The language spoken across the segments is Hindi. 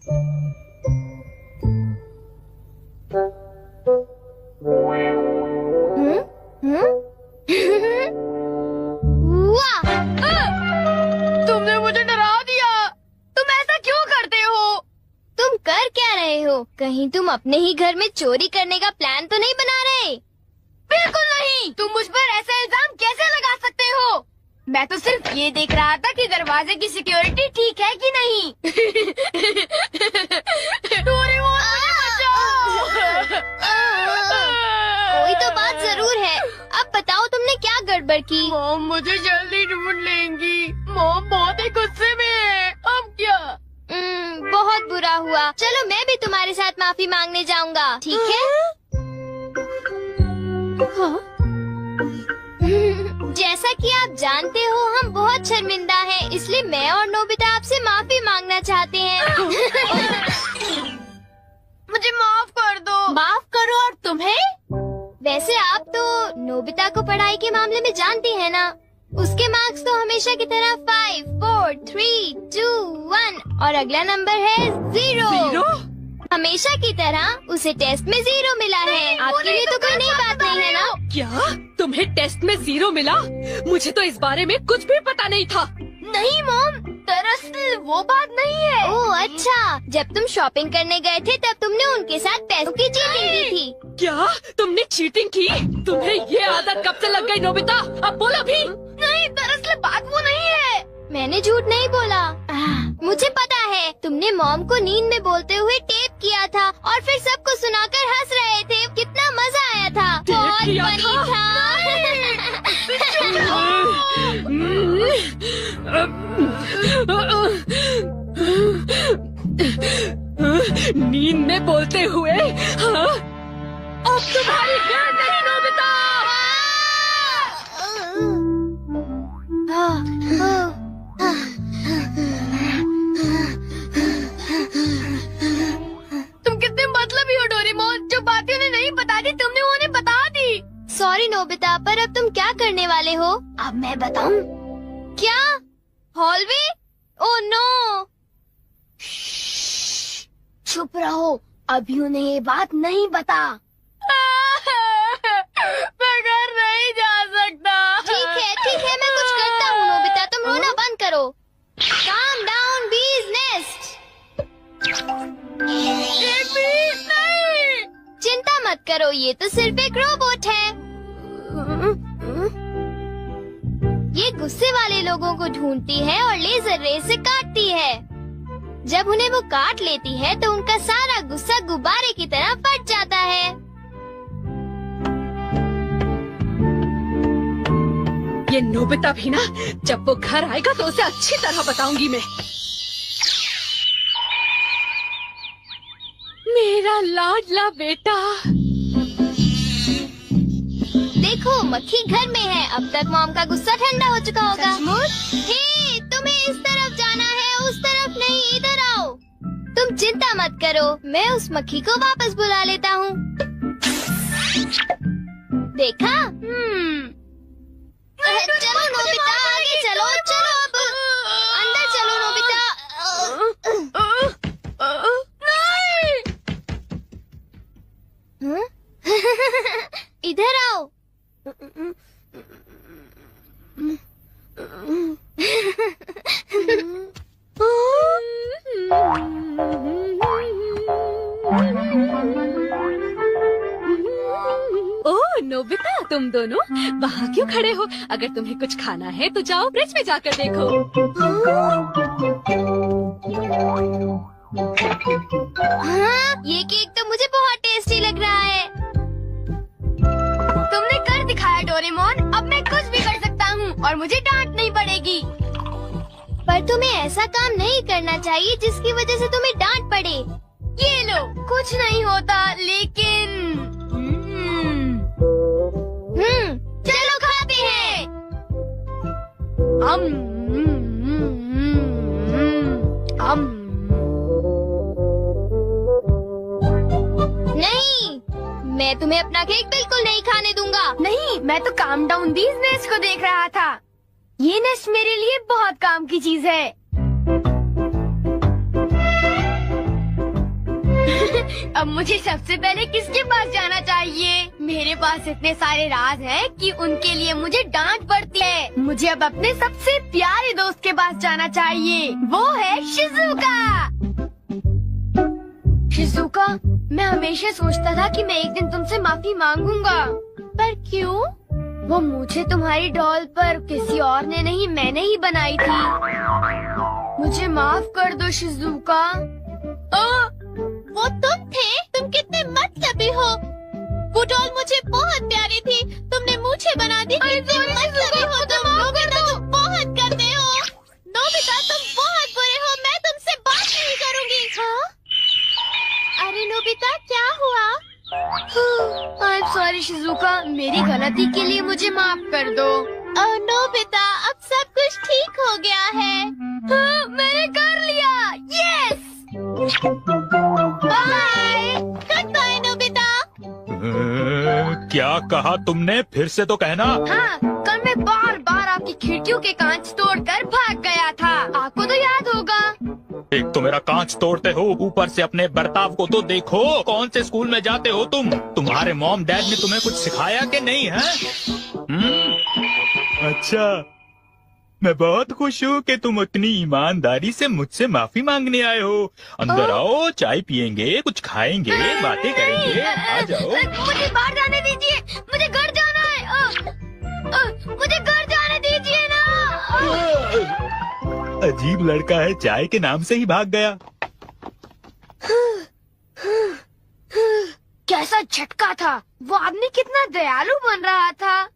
वाह! तुमने मुझे डरा दिया। तुम ऐसा क्यों करते हो? तुम कर क्या रहे हो? कहीं तुम अपने ही घर में चोरी करने का प्लान तो नहीं बना रहे? बिल्कुल नहीं। तुम मुझ पर ऐसा इल्जाम कैसे लगा सकते हो? मैं तो सिर्फ ये देख रहा था कि दरवाजे की सिक्योरिटी ठीक है कि नहीं। डोरेमोन, मुझे बचाओ। कोई तो बात जरूर है। अब बताओ तुमने क्या गड़बड़ की? मॉम मुझे जल्दी ढूंढ लेंगी। मॉम बहुत ही गुस्से में है। अब क्या? बहुत बुरा हुआ। चलो मैं भी तुम्हारे साथ माफी मांगने जाऊंगा, ठीक है? हाँ? जैसा कि आप जानते हो हम बहुत शर्मिंदा हैं, इसलिए मैं और नोबिता आपसे माफी मांगना चाहते हैं। मुझे माफ कर दो। माफ करो और तुम्हें? वैसे आप तो नोबिता को पढ़ाई के मामले में जानती हैं ना? उसके मार्क्स तो हमेशा की तरह 5, 4, 3, 2, 1 और अगला नंबर है 0। हमेशा की तरह उसे टेस्ट में 0 मिला है। आपके लिए तो कोई नई बात नहीं है ना? क्या तुम्हें टेस्ट में 0 मिला? मुझे तो इस बारे में कुछ भी पता नहीं था। नहीं मॉम, दरअसल वो बात नहीं है। ओह अच्छा, जब तुम शॉपिंग करने गए थे तब तुमने उनके साथ पैसों की चीटिंग की थी। क्या तुमने चीटिंग की? तुम्हें ये आदत कब से लग गई नोबिता? अब बोलो भी। नहीं, दरअसल बात वो नहीं है। मैंने झूठ नहीं बोला। मुझे पता है, तुमने मॉम को नींद में बोलते हुए टेप किया था और फिर सबको सुनाकर हंस रहे थे। कितना मजा आया था। बहुत फनी था। नींद में बोलते हुए? हाँ? अब तुम्हारी खैर नहीं नोबिता। तुम कितने मतलबी हो डोरेमोन। जो बातें उन्हें नहीं बता दी तुमने उन्हें बता दी। सॉरी नोबिता, पर अब तुम क्या करने वाले हो? अब मैं बताऊं? क्या? हॉलवे? Oh no. चुप रहो, अभी उन्हें ये बात नहीं बता। मैं घर नहीं जा सकता। ठीक है, मैं कुछ करता हूँ नोबिता, तुम रोना बंद करो। Calm down, bee's nest। नहीं। चिंता मत करो, ये तो सिर्फ एक रोबोट है। ये गुस्से वाले लोगों को ढूंढती है और लेजर रे से काटती है। जब उन्हें वो काट लेती है तो उनका सारा गुस्सा गुब्बारे की तरह फट जाता है। ये नोबिता भी ना, जब वो घर आएगा तो उसे अच्छी तरह बताऊंगी मैं। मेरा लाडला बेटा। देखो मक्खी घर में है। अब तक मॉम का गुस्सा ठंडा हो चुका होगा। हे, तुम्हें इस तरफ जाना है, उस तरफ नहीं, इधर आओ। तुम चिंता मत करो, मैं उस मक्खी को वापस बुला लेता हूँ। देखा? चलो नोबिता, आगे चलो, चलो अब अंदर चलो नोबिता। इधर आओ। ओह नोबिता, तुम दोनों वहाँ क्यों खड़े हो? अगर तुम्हें कुछ खाना है तो जाओ फ्रिज में जाकर देखो। हाँ, ये केक तो मुझे बहुत टेस्टी लग रहा है। तुमने कर दिखाया डोरेमोन। अब मैं कुछ भी कर सकता हूँ और मुझे डांट नहीं पड़ेगी। पर तुम्हें ऐसा काम नहीं करना चाहिए जिसकी वजह से तुम्हें डांट पड़े। ये लो, कुछ नहीं होता, लेकिन चलो खाते हैं। नहीं, मैं तुम्हें अपना केक बिल्कुल नहीं खाने दूंगा। नहीं, मैं तो काम डाउन बीज नेस्ट को देख रहा था। ये नेस्ट मेरे लिए बहुत काम की चीज है। अब मुझे सबसे पहले किसके पास जाना चाहिए? मेरे पास इतने सारे राज हैं कि उनके लिए मुझे डांट पड़ती है। मुझे अब अपने सबसे प्यारे दोस्त के पास जाना चाहिए। वो है शिजुका। शिजुका, मैं हमेशा सोचता था कि मैं एक दिन तुमसे माफी मांगूंगा, पर क्यों? वो मुझे तुम्हारी डॉल पर किसी और ने नहीं, मैंने ही बनाई थी। मुझे माफ कर दो शिजुका। वो तुम थे? तुम कितने मतलबी हो। वो डॉल मुझे बहुत प्यारी थी, तुमने मुझे बना दी। मतलबी हो तुम। नोबिता, तुम बहुत गंदे हो। नोबिता, तुम बहुत बुरे हो। मैं तुमसे बात नहीं करूँगी। हाँ? अरे नोबिता, क्या हुआ? I'm sorry शिजुका, मेरी गलती के लिए मुझे माफ कर दो। नोबिता, अब सब कुछ ठीक हो गया है। हाँ, मैंने कर लिया। Yes. Bye. Good bye Nobita. क्या कहा तुमने? फिर से तो कहना। हाँ, कल मैं बार बार आपकी खिड़कियों के कांच तोड़कर भाग गया था। आपको तो याद होगा। एक तो मेरा कांच तोड़ते हो, ऊपर से अपने बर्ताव को तो देखो। कौन से स्कूल में जाते हो तुम? तुम्हारे मॉम डैड ने तुम्हें कुछ सिखाया कि नहीं है? अच्छा, मैं बहुत खुश हूँ कि तुम इतनी ईमानदारी से मुझसे माफी मांगने आए हो। अंदर आओ, चाय पियेंगे, कुछ खाएंगे, बातें करेंगे। आ जाओ। मुझे बाहर जाने दीजिए, मुझे घर जाना है। मुझे घर जाने दीजिए ना। अजीब लड़का है, चाय के नाम से ही भाग गया। कैसा झटका था। वो आदमी कितना दयालु बन रहा था।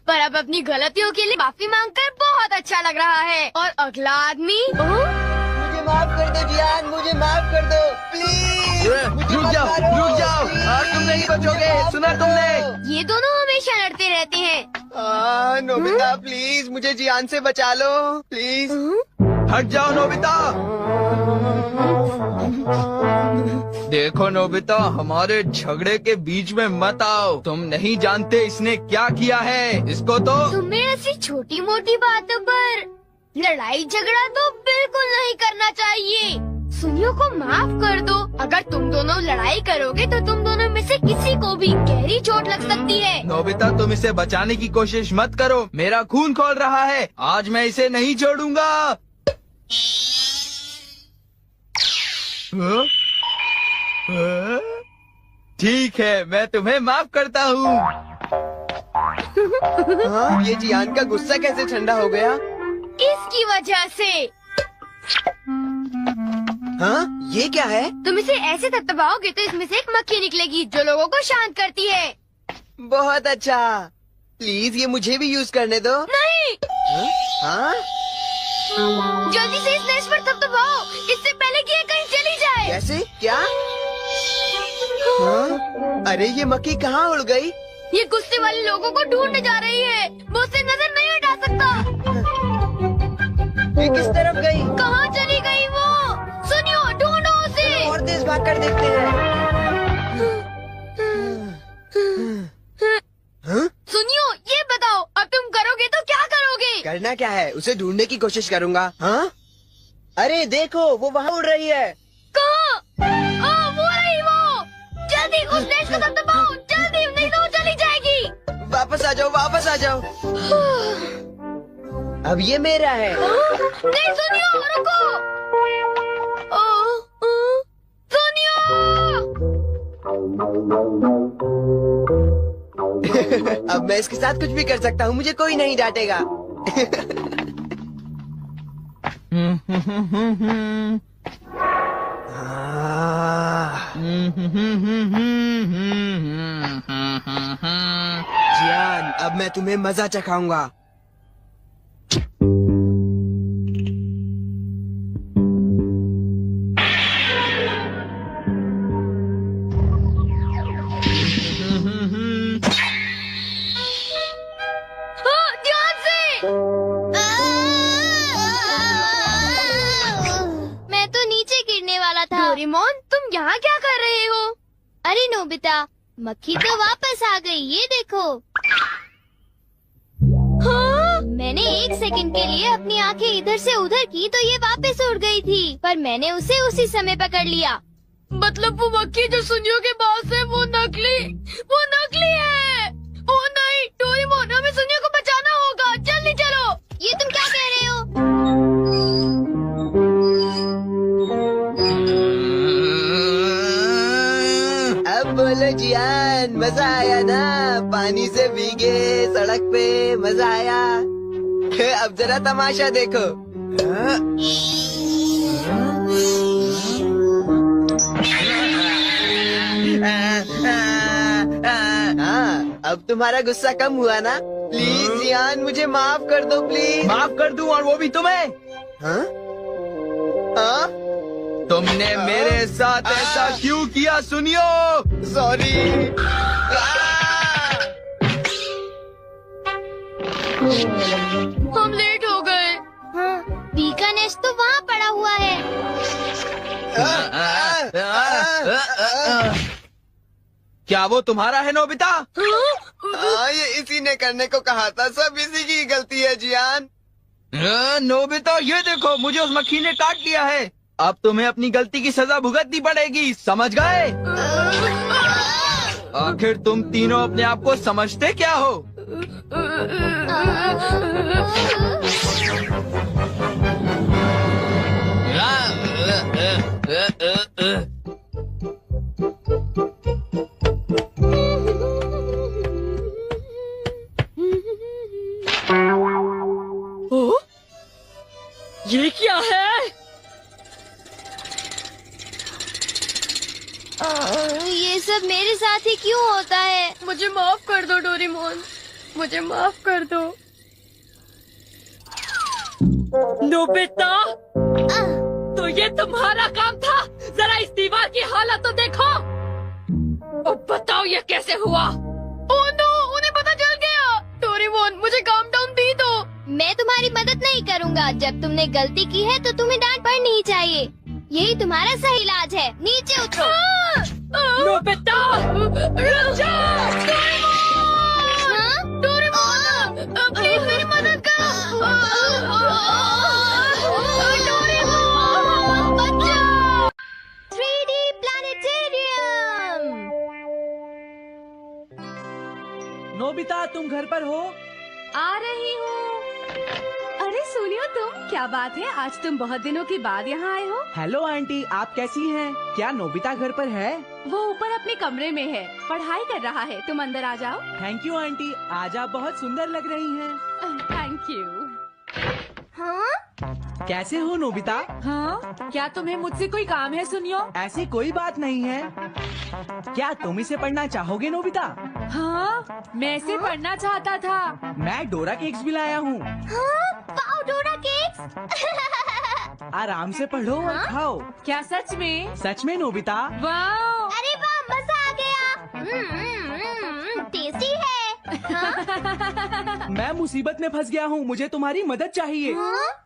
पर अब अपनी गलतियों के लिए माफी मांगकर बहुत अच्छा लग रहा है। और अगला आदमी मुझे माफ कर दो जियान, मुझे माफ कर दो प्लीज। रुक जाओ, आज तुम नहीं बचोगे, सुना तुमने? ये दोनों हमेशा लड़ते रहते हैं। नोबिता प्लीज मुझे जियान से बचा लो प्लीज। हट जाओ नोबिता। देखो नोबिता, हमारे झगड़े के बीच में मत आओ। तुम नहीं जानते इसने क्या किया है। इसको तो तुम्हें ऐसी छोटी मोटी बातों पर लड़ाई झगड़ा तो बिल्कुल नहीं करना चाहिए। सुनियो को माफ कर दो। अगर तुम दोनों लड़ाई करोगे तो तुम दोनों में से किसी को भी गहरी चोट लग सकती है। नोबिता, तुम इसे बचाने की कोशिश मत करो। मेरा खून खौल रहा है। आज मैं इसे नहीं छोड़ूंगा। ठीक है, मैं तुम्हें माफ करता हूँ। ये जियान का गुस्सा कैसे ठंडा हो गया? इसकी वजह से। हाँ, ये क्या है? तुम इसे ऐसे दबाओगे तो इसमें से एक मक्खी निकलेगी जो लोगों को शांत करती है। बहुत अच्छा। प्लीज ये मुझे भी यूज करने दो। नहीं। हाँ? जल्दी से इस स्लैश पर दबाओ, इससे पहले कि ये कहीं चली जाए। कैसे? क्या? हाँ? अरे ये मक्खी कहाँ उड़ गई? ये गुस्से वाले लोगों को ढूंढने जा रही है। वो उससे नजर नहीं हटा सकता। ये किस तरफ गई? कहाँ चली गई वो? सुनियो, ढूंढो उसे। और तेज भाग कर देखते हैं। हाँ? सुनियो, ये बताओ अब तुम करोगे तो क्या करोगे? करना क्या है? उसे ढूंढने की कोशिश करूँगा। हाँ? अरे देखो, वो वहाँ उड़ रही है। कहाँ? वो रही वो। जल्दी उस स्लैश को दबाओ, जल्दी, नहीं तो वो चली जाएगी। वापस आ जाओ, वापस आ जाओ। अब ये मेरा है। नहीं सुनियो, रुको। सुनियो। अब मैं इसके साथ कुछ भी कर सकता हूँ, मुझे कोई नहीं डांटेगा। जियान, अब मैं तुम्हें मजा चखाऊंगा। ध्यान से। मैं तो नीचे गिरने वाला था। डोरेमोन, तुम यहाँ क्या कर रहे हो? अरे नोबिता, मक्खी तो वापस आ गई, ये देखो। हाँ? मैंने 1 सेकंड के लिए अपनी आंखें इधर से उधर की तो ये वापस उड़ गई थी, पर मैंने उसे उसी समय पकड़ लिया। मतलब वो मक्खी जो सुनियो के पास है वो नकली है। ओ नहीं डोरेमोन, हमें सुनियो को बचाना होगा, जल्दी चलो। ये तुम क्या कह रहे हो? अब बोलो जियान, मजा आया ना? पानी से भीगे सड़क पे मजा आया। अब जरा तमाशा देखो। हाँ, अब तुम्हारा गुस्सा कम हुआ ना? प्लीज जियान, मुझे माफ कर दो प्लीज। माफ कर दूं, और वो भी तुम्हें? हाँ? हाँ? तुमने मेरे साथ ऐसा क्यों किया सुनियो? सॉरी। हम लेट हो गए। हाँ, बी का नेस्ट तो वहाँ पड़ा हुआ है। क्या वो तुम्हारा है नोबिता? ये इसी ने करने को कहा था, सब इसी की गलती है जियान। नोबिता ये देखो, मुझे उस मक्खी ने काट लिया है। अब तुम्हें अपनी गलती की सजा भुगतनी पड़ेगी, समझ गए? आखिर तुम तीनों अपने आप को समझते क्या हो? ओ, ये क्या है? ये सब मेरे साथ ही क्यों होता है? मुझे माफ कर दो डोरेमोन, मुझे माफ कर दो। नोबिता, तो ये तुम्हारा काम था? जरा इस दीवार की हालत तो देखो। अब बताओ ये कैसे हुआ? ओह नो, उन्हें पता चल गया। डोरेमोन, मुझे काम डाउन दी दो। मैं तुम्हारी मदद नहीं करूँगा। जब तुमने गलती की है तो तुम्हें डांट पड़नी ही चाहिए। यही तुम्हारा सही इलाज है। नीचे उतरो। नोबिता, रुक जाओ। हाँ? डोरेमोन, प्लीज मेरी मदद करो। डोरेमोन, बचाओ। 3D planetarium. नोबिता, तुम घर पर हो? आ रही हूँ। अरे सुनियो तुम, क्या बात है, आज तुम बहुत दिनों के बाद यहाँ आए हो? हेलो आंटी, आप कैसी हैं? क्या नोबिता घर पर है? वो ऊपर अपने कमरे में है, पढ़ाई कर रहा है। तुम अंदर आ जाओ। थैंक यू आंटी, आज आप बहुत सुंदर लग रही हैं। Thank you. हाँ? कैसे हो नोबिता? हाँ, क्या तुम्हें मुझसे कोई काम है सुनियो? ऐसी कोई बात नहीं है। क्या तुम इसे पढ़ना चाहोगे नोबिता? हाँ, मैं इसे पढ़ना चाहता था। मैं डोरा केक्स भी लाया हूँ। हाँ? वाओ, डोरा केक्स। आराम से पढ़ो और खाओ। क्या सच में? सच में नोबिता? वाओ! अरे वाह, मजा आ गया। टेस्टी है। हाँ? मैं मुसीबत में फंस गया हूँ, मुझे तुम्हारी मदद चाहिए। हाँ?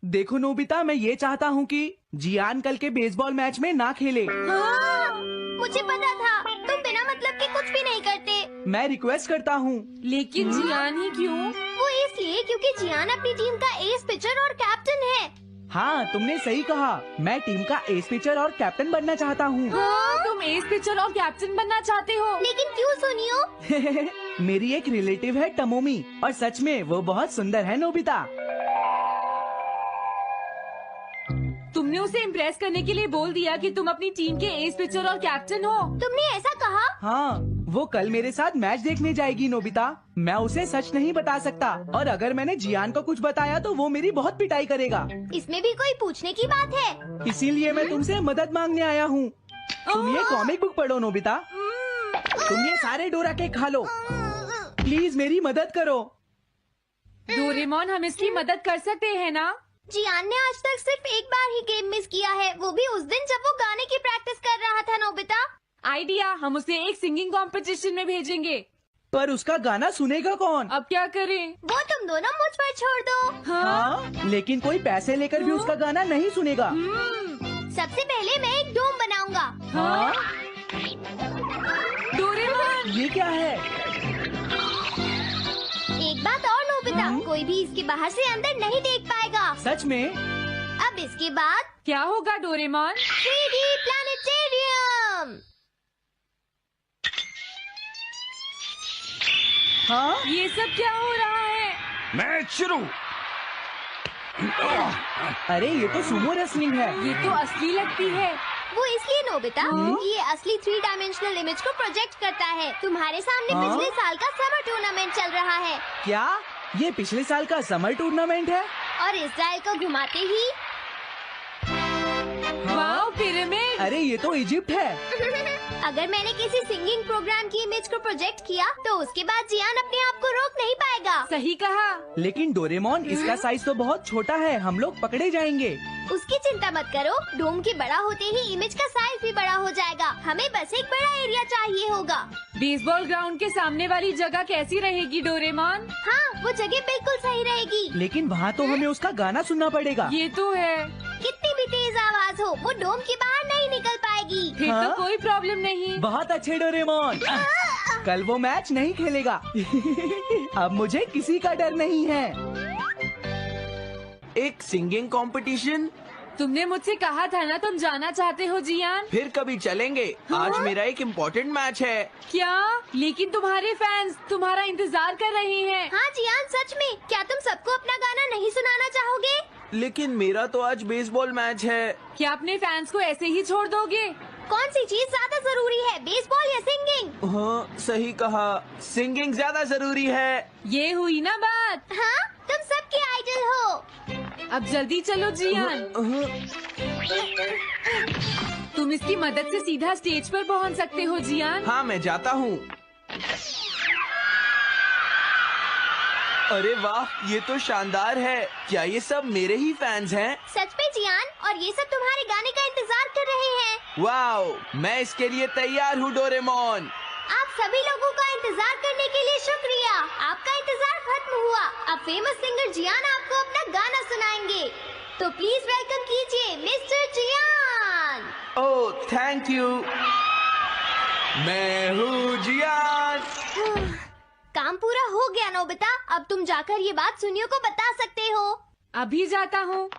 देखो नोबिता, मैं ये चाहता हूँ कि जियान कल के बेसबॉल मैच में ना खेले। हाँ? मुझे पता था, तुम बिना मतलब के कुछ भी नहीं करते। मैं रिक्वेस्ट करता हूँ। लेकिन जियान ही क्यों? वो इसलिए क्योंकि जियान अपनी टीम का एस पिचर और कैप्टन है। हाँ, तुमने सही कहा। मैं टीम का एस पिचर और कैप्टन बनना चाहता हूँ। हाँ, तुम एस पिचर और कैप्टन बनना चाहते हो? लेकिन क्यों सुनियो? मेरी एक रिलेटिव है टमोमी, और सच में वो बहुत सुंदर है नोबिता। तुमने उसे इम्प्रेस करने के लिए बोल दिया कि तुम अपनी टीम के एस पिचर और कैप्टन हो। तुमने ऐसा कहा? हाँ, वो कल मेरे साथ मैच देखने जाएगी नोबिता। मैं उसे सच नहीं बता सकता, और अगर मैंने जियान को कुछ बताया तो वो मेरी बहुत पिटाई करेगा। इसमें भी कोई पूछने की बात है? इसीलिए मैं तुमसे मदद मांगने आया हूँ। तुम ये कॉमिक बुक पढ़ो नोबिता। तुम ये सारे डोरा केक खा लो। प्लीज मेरी मदद करो। डोरेमोन, हम इसकी मदद कर सकते हैं ना? जियान ने आज तक सिर्फ एक बार ही गेम मिस किया है, वो भी उस दिन जब वो गाने की प्रैक्टिस कर रहा था। नोबिता, आइडिया, हम उसे एक सिंगिंग कंपटीशन में भेजेंगे। पर उसका गाना सुनेगा कौन? अब क्या करें? वो तुम दोनों मुझ पर छोड़ दो। हाँ, लेकिन कोई पैसे लेकर भी उसका गाना नहीं सुनेगा। सबसे पहले मैं एक डोम बनाऊंगा। हाँ? डोरेमोन, ये क्या है? एक बात और नोबिता, कोई भी इसके बाहर से अंदर नहीं देख पाएगा। सच में? अब इसके बाद क्या होगा डोरेमोन? 3D planetarium. हाँ, ये सब क्या हो रहा है? मैच शुरू। अरे ये तो सुमो रेसलिंग है। ये तो असली लगती है। वो इसलिए नोबिता, ये असली 3 डायमेंशनल इमेज को प्रोजेक्ट करता है। तुम्हारे सामने हाँ? पिछले साल का समर टूर्नामेंट चल रहा है क्या ये पिछले साल का समर टूर्नामेंट है? और इसराइल को घुमाते ही वाओ, पिरामिड। अरे ये तो इजिप्ट है। अगर मैंने किसी सिंगिंग प्रोग्राम की इमेज को प्रोजेक्ट किया तो उसके बाद जियान अपने आप को रोक नहीं पाएगा। सही कहा। लेकिन डोरेमोन इसका साइज तो बहुत छोटा है, हम लोग पकड़े जाएंगे। उसकी चिंता मत करो, डोम के बड़ा होते ही इमेज का साइज भी बड़ा हो जाएगा। हमें बस एक बड़ा एरिया चाहिए होगा। बेसबॉल ग्राउंड के सामने वाली जगह कैसी रहेगी डोरेमोन? हाँ, वो जगह बिल्कुल सही रहेगी। लेकिन वहाँ तो हमें उसका गाना सुनना पड़ेगा। ये तो है। कितनी भी तेज आवाज हो, वो डोम के बाहर नहीं निकल पाएगी। फिर हाँ? तो कोई प्रॉब्लम नहीं। बहुत अच्छे डोरेमोन। कल वो मैच नहीं खेलेगा। अब मुझे किसी का डर नहीं है। एक सिंगिंग कंपटीशन? तुमने मुझसे कहा था ना तुम जाना चाहते हो जियान। फिर कभी चलेंगे। आज मेरा एक इम्पोर्टेंट मैच है। क्या? लेकिन तुम्हारे फैंस तुम्हारा इंतजार कर रहे हैं। हाँ जियान, सच में क्या तुम सबको अपना गाना नहीं सुनाना चाहोगे? लेकिन मेरा तो आज बेसबॉल मैच है। क्या अपने फैंस को ऐसे ही छोड़ दोगे? कौन सी चीज ज्यादा जरूरी है, बेसबॉल या सिंगिंग? हाँ, सही कहा। सिंगिंग ज्यादा जरूरी है। ये हुई ना बात। हाँ, तुम सबके आइडल हो। अब जल्दी चलो जियान। तुम इसकी मदद से सीधा स्टेज पर पहुंच सकते हो जियान। हाँ, मैं जाता हूँ। अरे वाह, ये तो शानदार है। क्या ये सब मेरे ही फैंस हैं? सच में जियान, और ये सब तुम्हारे गाने का इंतजार कर रहे हैं। वाओ, मैं इसके लिए तैयार हूँ डोरेमोन। आप सभी लोगों का इंतजार करने के लिए शुक्रिया। आपका इंतजार खत्म हुआ। अब फेमस सिंगर जियान आपको अपना गाना सुनाएंगे। तो प्लीज वेलकम कीजिए मिस्टर जियान। ओह, थैंक यू। मैं हूँ जियान। काम पूरा हो गया नोबिता। अब तुम जाकर ये बात सुनियो को बता सकते हो। अभी जाता हूँ।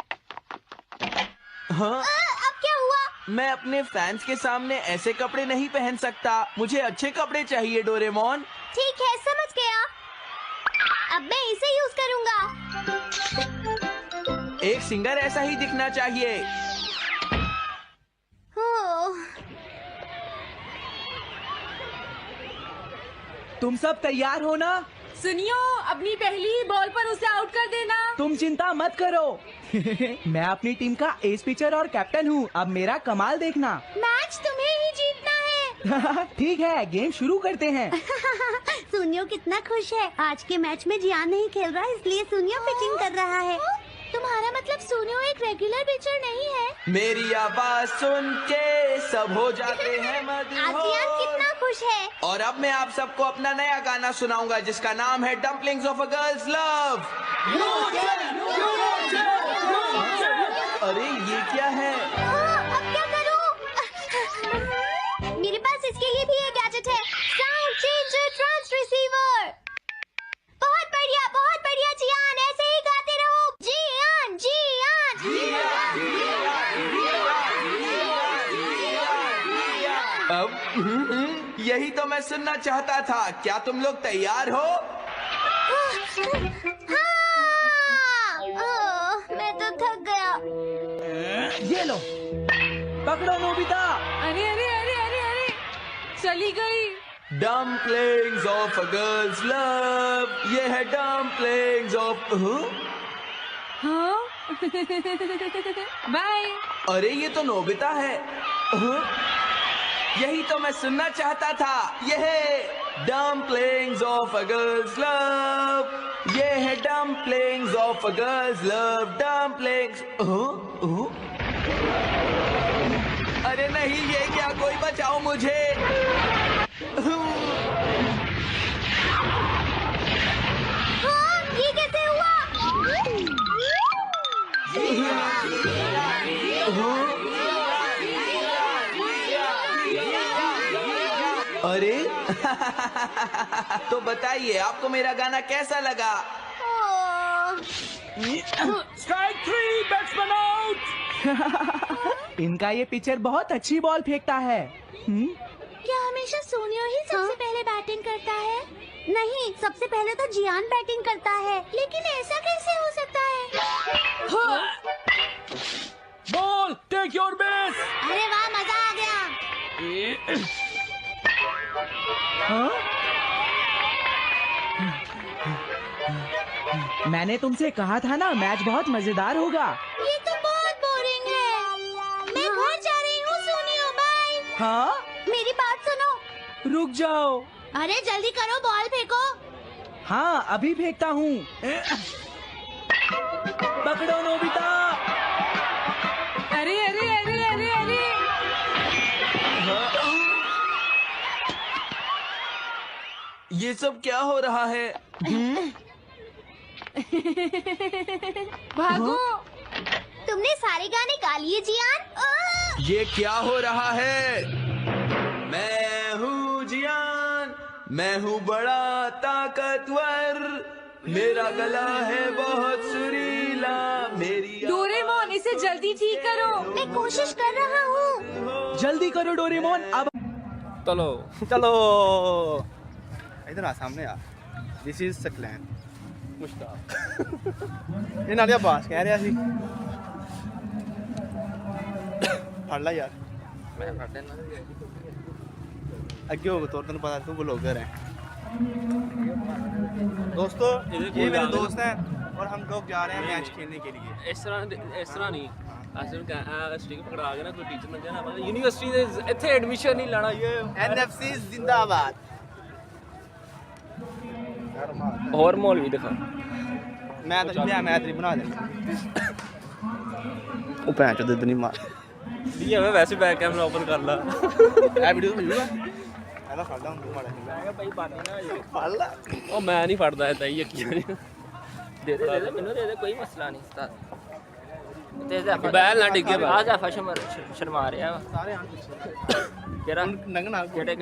हाँ, अब क्या हुआ? मैं अपने फैंस के सामने ऐसे कपड़े नहीं पहन सकता। मुझे अच्छे कपड़े चाहिए डोरेमोन। ठीक है, समझ गया। अब मैं इसे यूज करूँगा। एक सिंगर ऐसा ही दिखना चाहिए। ओह, तुम सब तैयार हो ना? सुनियो, अपनी पहली ही बॉल पर उसे आउट कर देना। तुम चिंता मत करो। मैं अपनी टीम का एस पिचर और कैप्टन हूँ। अब मेरा कमाल देखना। मैच तुम्हें ही जीतना है। ठीक है, गेम शुरू करते हैं। सुनियो कितना खुश है। आज के मैच में जियान नहीं खेल रहा, इसलिए सुनियो पिचिंग कर रहा है। तुम्हारा मतलब सुनियो एक रेगुलर पिचर नहीं है? मेरी आवाज सुन के सब हो जाते हैं आज जियान कितना मदहोश। खुश है। और अब मैं आप सबको अपना नया गाना सुनाऊंगा जिसका नाम है dumplings of a girls love. अरे ये क्या है? अब क्या करूं? मेरे पास इसके लिए भी एक गैजेट है, साउंड चेंजर ट्रांस रिसीवर। बहुत बढ़िया जियान, ऐसे ही गाते रहो। जियान अब यही तो मैं सुनना चाहता था। क्या तुम लोग तैयार हो? हाँ, मैं तो थक गया। ये लो, पकड़ो नोबिता। अरे अरे अरे अरे अरे, चली गई। Dumplings of a girls love. ये है डम्पलिंग्स ऑफ। हाँ? बाय। अरे ये तो नोबिता है। यही तो मैं सुनना चाहता था। ये है dumplings of a girls love. ये है dumplings of a girls love. Dumplings. अरे नहीं, ये क्या? कोई बचाओ मुझे। हाँ, ये कैसे हुआ? अरे तो बताइए, आपको मेरा गाना कैसा लगा? ओह, Strike 3, batsman out. इनका ये पिचर बहुत अच्छी बॉल फेंकता है। क्या हमेशा सोनियो ही सबसे पहले बैटिंग करता है? नहीं, सबसे पहले तो जियान बैटिंग करता है। लेकिन ऐसा कैसे हो सकता है? Ball, take your base. अरे वाह, मजा आ गया। हाँ? मैंने तुमसे कहा था ना, मैच बहुत मजेदार होगा। ये तो बहुत बोरिंग है। मैं घर जा रही हूँ सोनियो, बाय। हाँ? मेरी बात सुनो। रुक जाओ। अरे जल्दी करो, बॉल फेंको। हाँ, अभी फेंकता हूँ। पकड़ो नोबिता। अरे अरे अरे अरे अरे ये सब क्या हो रहा है? भागो। तुमने सारे गाने गा लिए जियान? ये क्या हो रहा है? मैं हूँ जियान, मैं हूँ बड़ा ताकतवर, मेरा गला है बहुत सुरीला, मेरी डोरेमोन, इसे जल्दी ठीक करो। मैं कोशिश कर रहा हूँ। जल्दी करो डोरेमोन। अब चलो चलो इधर आ सामने आ। This is Saqlain Mushtaq. ये नाले अब्बास कह रहा सी फड़ ला यार। मैं फड़ लेना अगे हो तो तेन पता तू ब्लॉगर है। दोस्तों ये मेरे दोस्त हैं और हम लोग जा रहे हैं मैच खेलने के लिए। इस तरह नहीं ਅਸੀਂ ਨੂੰ ਸਟ੍ਰਿਕ ਪਕੜਾ ਕੇ ਨਾ ਕੋਈ ਟੀਚਰ ਨਾ ਕਹਿਣਾ ਪਤਾ ਯੂਨੀਵਰਸਿਟੀ ਦੇ ਇੱਥੇ ਐਡਮਿਸ਼ਨ ਨਹੀਂ ਲੈਣਾ ਇਹ एनएफसी जिंदाबाद। ਹੋਰ ਮਾਹੌਲ ਵੀ ਦਿਖਾ मैं तो लिया मैं तेरी बना दे। ਉਹ ਭੈਣ ਚੋਦ ਇਦਾਂ ਨਹੀਂ ਮਾਰ। ਵੀ ਐਵੇਂ ਵੈਸੇ ਬੈਕ ਕੈਮਰਾ ਓਪਨ ਕਰ ਲਾ ਇਹ ਵੀਡੀਓ ਹੋ ਜੂਗਾ ਇਹਦਾ ਫੜਦਾ ਹੁਣ ਤੂੰ ਮਾੜਾ ਮੈਂ ਕਿਹਾ ਭਾਈ ਬਾਤ ਨਾ ਫੜ ਲੈ। ਉਹ ਮੈਂ ਨਹੀਂ ਫੜਦਾ ਏਦਾਂ ਹੀ ਯਕੀਨ ਦੇ ਦੇ ਮੈਨੂੰ ਦੇ ਦੇ ਕੋਈ ਮਸਲਾ ਨਹੀਂ ਉਸਤਾਦ ਤੇ ਜ਼ੈਫਾ ਬੈਲ ਨਾ ਡਿੱਗੇ ਆ ਜ਼ੈਫਾ ਸ਼ਰਮਾ ਰਿਹਾ ਸਾਰੇ ਆਣ ਪਿੱਛੇ ਕਿਹੜਾ ਨੰਗਣਾ ਕਿਹੜੇ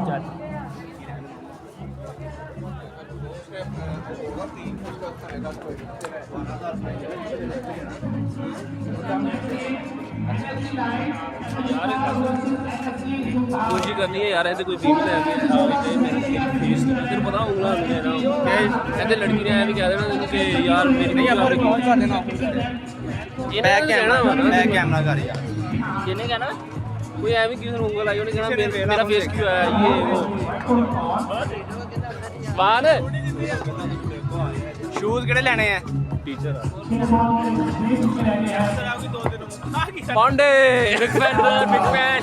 ਚੱਲ कोशिश करनी है यार ऐसे कोई बीवी ले आके फेस तेरे पता उंगला नहीं है ना कहते लड़की ने भी कह देना कि यार मेरी नहीं यार कौन कर देना बैक कैमरा कर यार किने कहना कोई ऐਵੇਂ किसी ने उंगल आई उन्हें कहना मेरा फेस क्यों है ये वो बाल शूज किहड़े लेने हैं टीचर पांडे बिग फैन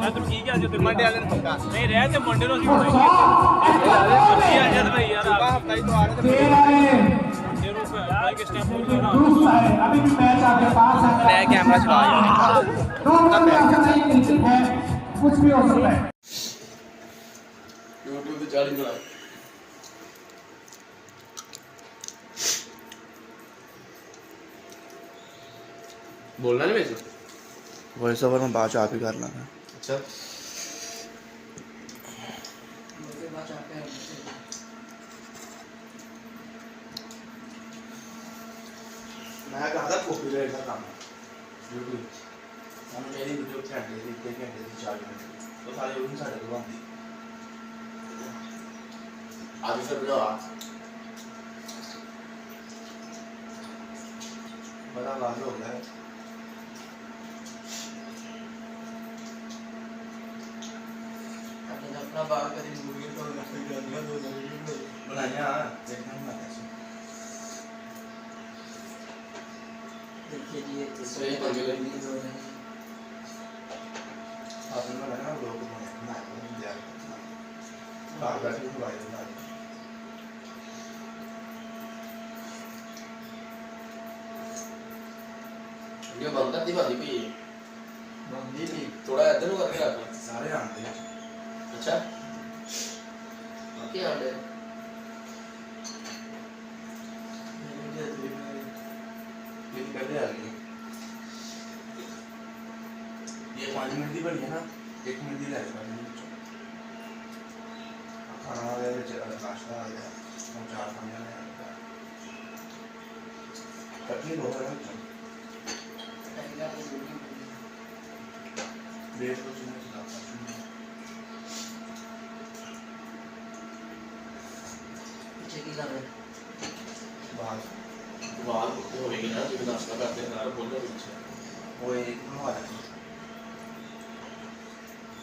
मैं तुम की क्या जो मंडे वाले दिन पक्का नहीं रहते मंडे नो सी बनाएंगे आ जाते भाई यार सुबह हफ्ता ही तो आ रहे थे भाई के स्टेप बोल देना बैक कैमरा चला यार कुछ भी हो सकता है। YouTube पे चार्ज करा बोलना नहीं वैसे वॉइस ओवर में बात आप ही कर लेना। अच्छा मैं कहा था कॉपीराइट का काम YouTube हम मेरी वीडियो घंटे की 1 घंटे की 4 घंटे तो सारे उन सारे को आती आज से वीडियो बड़ा लाभ हो गया है। अपना बाहर कभी मूवी तो बनाया देखना कैसे देखिए सही कर गए आपने लगाना लोग बनाया दिया बाहर बैठे हुए भाई ये बंदा दिवाली पे बंदी नहीं थोड़ा इधर को करके रख सारे आते हैं। अच्छा ओके आंडे ये पहले आ गई ये 5 मिनट की बनी है ना 1 मिनट की लगेगा नाश्ता आ गया और 4-5 जने कटनी लो है बेस को सुनने चलाता पीछे की कर रहे बाहर होएगी ना जो नाश्ता करते हैं ना बोलो पीछे वो एक बनवा रहा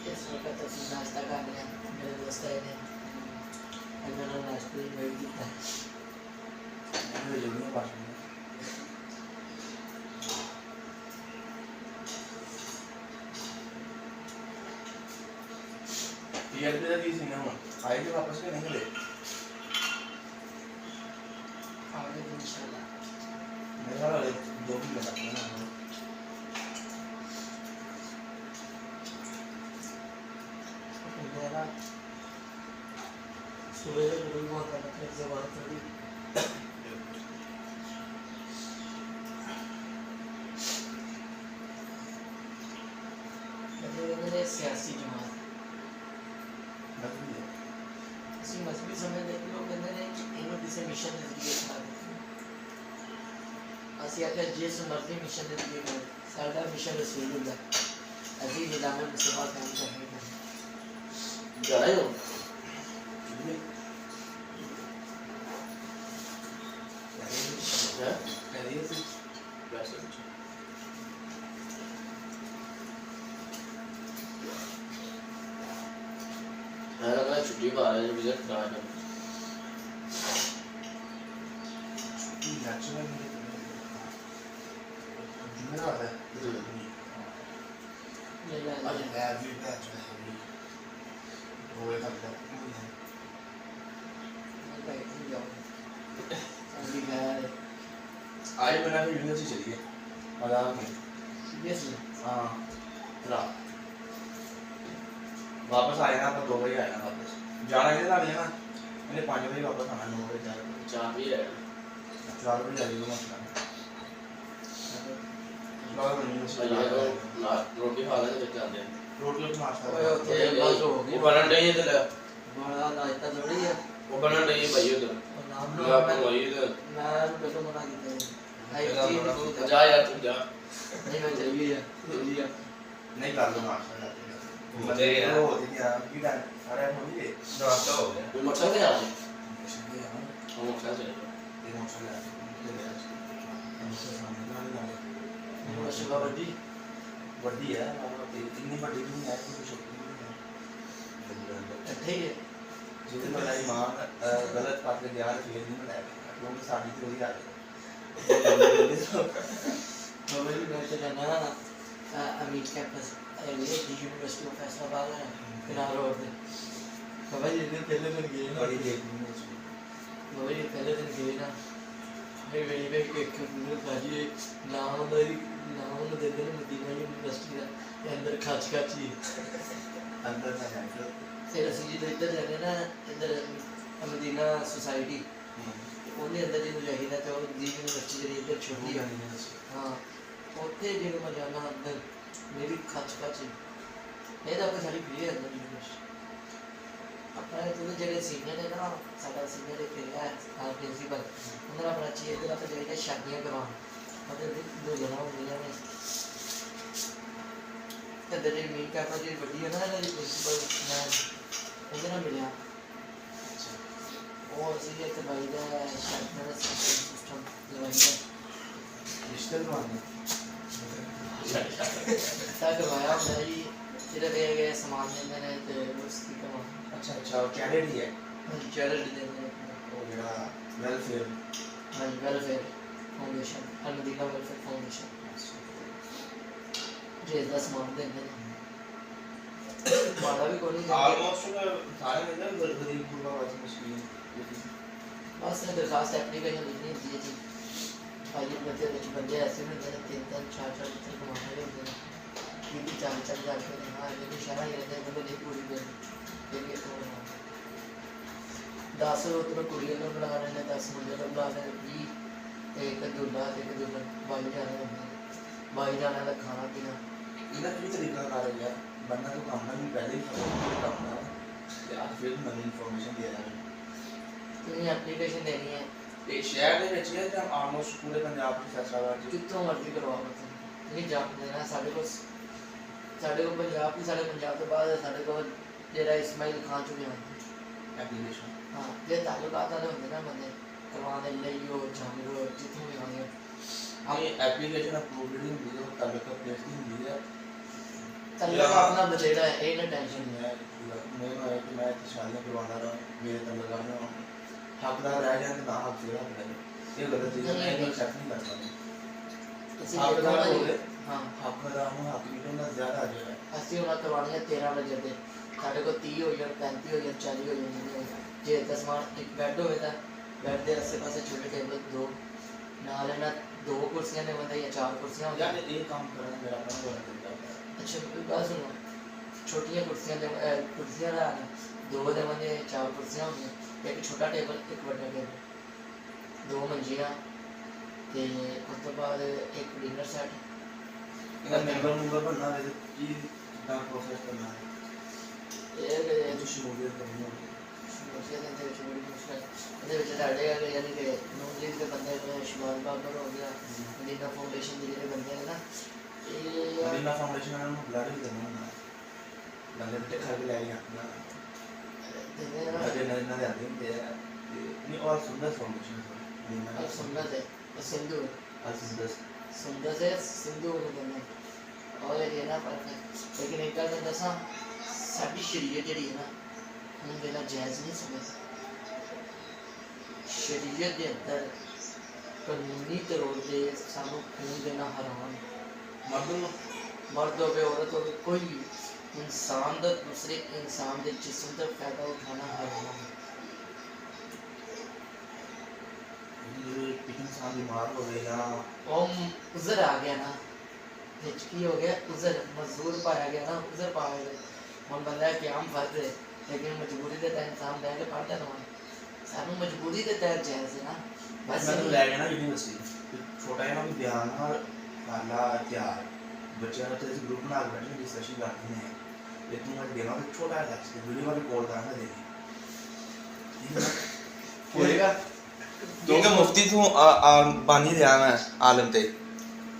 कैसे करते हैं नाश्ता कर लिया मेरे दोस्त आए थे मैंने नाश्ते में बैठ किया है जो नहीं पास में ये भी तो किसी ने आए थे वापस के निकले आगे इंशाल्लाह मेरा 2 दिन लगा था मेरा सुबह से पूरी बहुत तकलीफ से बात हुई मेरे सियासी जमात इसी मजहबी समय देख लो कहते हैं कि इन्होंने किसी मिशन दे दिए ਅਸੀਂ ਆਖਿਆ ਜਿਸ ਮਰਜ਼ੀ ਮਿਸ਼ਨ ਦੇ ਦਿੱਤੇ ਗਏ ਸਾਡਾ ਮਿਸ਼ਨ ਰਸੂਲullah ਅਸੀਂ ਨਿਲਾਮ ਮੁਸਤਫਾ ਕੰਮ ਕਰਨੇ हैं जा रहे हो हैं करिए से वैसे मैं लगा छुट्टी पा रहे हैं विजिट करा है नेचुरल जुमेरा है आज है भी बैच है वो एक अपना अभी गया आज बना के यूनिवर्सिटी चली गई मजाक में सीरियसली हाँ रात वापस आए ना 2 बजे आए ना वापस जाना है ना मैंने 5 बजे वापस आना 9 बजे जाना चाह भी है 4 बजे आई तो मसला रोटी खा लेते फिर जाते हैं रोटी और नाश्ता वो बनन नहीं है इधर बड़ा नाश्ता थोड़ी है वो बनन नहीं है भाई उधर नाम आप वही इधर मैं बेटो मना किया है जा यार तू जा नहीं मैं चली गई है नहीं कर लो नाश्ता मुझे यार वो होती है की टाइम अरे हो गई नाश्ता हो गया कोई मोटरसाइकिल आ रही ये वो मोटरसाइकिल मौसम है माशाल्लाह बड़ी बड़ी है इतनी बड़ी नहीं है कोई छोटी नहीं है ठीक है जितनी बनाई मां गलत बात के ध्यान फिर नहीं बनाया क्योंकि शादी तो वही आ गई बाबा जी मैं तो जाना अमीर कैंपस ये यूनिवर्सिटी ऑफ फैसलाबाद है किनारे रोड पे बाबा जी ने पहले दिन गए ना बड़ी देखनी है उसमें बाबा जी पहले दिन गए ना मैं वही पे एक काजी नाम दे देने मदीना यूनिवर्सिटी का अंदर खाच खाची अंदर ना जाए फिर ਅਸੀਂ ਜਦੋਂ ਇੱਧਰ ਜਾਂਦੇ ਨਾ ਇੱਧਰ ਮਦੀਨਾ ਸੁਸਾਇਟੀ ਉਹਦੇ ਅੰਦਰ ਜਿਹਨੂੰ ਚਾਹੀਦਾ ਤੇ ਉਹ ਦੀ ਯੂਨੀਵਰਸਿਟੀ ਜਿਹੜੀ ਇੱਧਰ ਛੋਟੀ ਆ ਹਾਂ ਉੱਥੇ ਜਦੋਂ ਮੈਂ ਜਾਣਾ ਅੰਦਰ ਮੇਰੀ ਖੱਚ ਖੱਚ ਇਹਦਾ ਕੋਈ ਸਾਡੀ ਫ੍ਰੀ ਹੈ ਅੰਦਰ ਯੂਨੀਵਰਸਿਟੀ ਆਪਣਾ ਇਹਦੇ ਜਿਹੜੇ ਸੀਨੀਅਰ ਨੇ ਨਾ ਸਾਡਾ ਸੀਨੀਅਰ ਇੱਕ ਹੈ ਆ ਪ੍ਰਿੰਸੀਪਲ ਉਹਨਾਂ ਦਾ ਆਪਣਾ ਚੀਜ਼ ਇਹਦਾ ਤਾਂ ਜਿਹੜੇ ਸ਼ਾਦੀਆਂ ਕਰਵਾਉਣ ਮਤਲਬ 2 ਜਣਾ ਹੁੰਦੀਆਂ ਨੇ ਤੇ ਜਿਹੜੇ ਮੇਨ ਕੈਂਪਸ ਜਿਹੜੀ ਵੱਡੀ ਹੈ ਨਾ ਇਹਦਾ ਪ੍ਰਿੰਸੀਪਲ ਮੈਂ ਉਹਦੇ ਨਾਲ ਮਿਲਿਆ ਉਹ ਅਸੀਂ ਇੱਕ ਬਾਈ ਦਾ ਸ਼ਾਦੀਆਂ ਦਾ ਸਿਸਟਮ ਲਵਾਈ ਦਾ रिश्ते करवाने ਤਾਂ ਕਰਵਾਇਆ ਹੁੰਦਾ ਜੀ ਜਿਹੜੇ ਦੇ ਗਏ ਸਮਾਨ ਦਿੰਦੇ ਨੇ ਤੇ ਉਸ ਦੀ ਕਮਾ अच्छा अच्छा और कैडेट ही है ਚੈਰਿਟੀ ਦਿੰਦੇ ਨੇ वो मेरा वेलफेयर ਹਾਂਜੀ ਵੈਲਫੇਅਰ ਫਾਊਂਡੇਸ਼ਨ ਅਲਮਦੀਨਾ ਵੈਲਫੇਅਰ ਫਾਊਂਡੇਸ਼ਨ ਜੇ ਦਾ ਸਮਾਨ ਦਿੰਦੇ ਨੇ ਮਾੜਾ ਵੀ ਕੋਈ ਨਹੀਂ ऑलमोस्ट सारे मिलकर गरीब गुरबा वाली मुश्किल बस दरखास्त एप्लीकेशन लिखनी होती है जी भाई बंदे ऐसे भी होते हैं 3-3 4-4 बच्चे कमाने के होते हैं ये भी 4-4 हज़ार के हाँ ये भी शहर ही रहते हैं मतलब नहीं पूरी दिन ये भी तो 10 उतना कुड़ियों को बुला रहे हैं 10 मुंडे को बुला रहे हैं 20 एक दूल्हा बाई जाने बाई जाने का खाना पीना इधर भी तरीका कर रहे हैं बंदा तो काम नहीं पहले ही काम ना यार फिर नई इन्फॉर्मेशन दे रहा है ਤੁਸੀਂ ਐਪਲੀਕੇਸ਼ਨ ਦੇਣੀ ਹੈ ਤੇ ਸ਼ਹਿਰ ਦੇ ਵਿੱਚ ਜਾਂ ਆਲਮੋਸਟ ਪੂਰੇ ਪੰਜਾਬ ਦੇ ਫੈਸਲਾਬਾਦ ਚ ਜਿੱਥੋਂ ਮਰਜ਼ੀ ਕਰਵਾਓ ਤੁਸੀਂ ਜਾਣਦੇ ਨਾ ਸਾਡੇ ਕੋਲ ਪੰਜਾਬ ਤੋਂ ਬਾਅਦ ਸਾਡੇ ਕੋਲ ਜਿਹੜਾ ਇਸਮਾਈਲ ਖਾਨ ਚੁੱਕਿਆ ਐਪਲੀਕੇਸ਼ਨ हाँ ये ताल्लुकात वाले होंगे ना बंदे करवाने लियो जामरो जितने भी होंगे ਇਹ ਐਪਲੀਕੇਸ਼ਨ ਅਪਰੂਵਡ ਨਹੀਂ ਹੁੰਦੀ ਉਹ ਤਾਲੁਕਾ ਪਲੇਸ ਨਹੀਂ ਹੁੰਦੀ ਹੈ ताल्लुका अपना बतेड़ा है ये ना टेंशन मैं शादियाँ करवाना रहा मेरे ताल्लुका में हकदार रह जाए ना हक से रहा ये गलत चीज़ है मैं एक्सेप्ट नहीं करता हकदार हो गए हाँ हकदार हूँ हक नहीं तो ज़्यादा आ जाएगा अस्सी उन्हें करवाने 13 बजे थे साढ़े को 30 हो गया 35 हो गया 40 हो गया जे 10 एक बेड होए था बेड के आसे पासे छोटे टेबल दो नाल ना 2 कुर्सियां ने बंदा या 4 कुर्सियां हो यार ये काम करना मेरा अपना बड़ा तरीका है अच्छा कोई बात सुनो छोटियां कुर्सियां ना 2 दे बंदे 4 कुर्सियां होंगी एक छोटा टेबल एक बड़ा टेबल 2 मंजियां ते उस तो बाद एक डिनर सेट इनका मेंबर बनना है कि कितना प्रोसेस करना है ये जो शमूलियत करनी होगी यानी कि नून के बंदे शुमान बाबर हो गया मदीना फाउंडेशन के जो बंदे हैं ना मदीना फाउंडेशन वालों को बुला के करना है बंदे बेटे खा के लाए अपना अजय नरेंद्र ने आते हैं नहीं और सुंदर फाउंडेशन और सुंदर है सिंधु सुंदर है सिंधु को करना और ये ना फर्क है लेकिन एक गल दसा साडी शरीयत जी है ना हम देना जायज़ नहीं समझ शरीयत के अंदर कानूनी तौर पे सानू खून देना हराम मर्द हो औरत हो कोई भी इंसान का दूसरे इंसान के जिस्म का फायदा उठाना हराम है इंसान बीमार हो गए या उज़र आ गया ना हिचकी हो गया उज़र मजदूर पाया गया ना उज़र पाया गया हम बंदा क्याम फर्ज है लेकिन मजबूरी के तहत इंसान बह के पढ़ता रहा सानू मजबूरी के तहत जायज़ है ना बस मैं तो ले गया ना यूनिवर्सिटी छोटा है ना भी ध्यान और काला तैयार बच्चे तो इस ग्रुप बना के बैठे डिस्कशन करते हैं लेकिन मैं देना तो छोटा है वीडियो वाली कॉल करना देगी होएगा क्योंकि मुफ्ती तू बानी दिया मैं आलम ते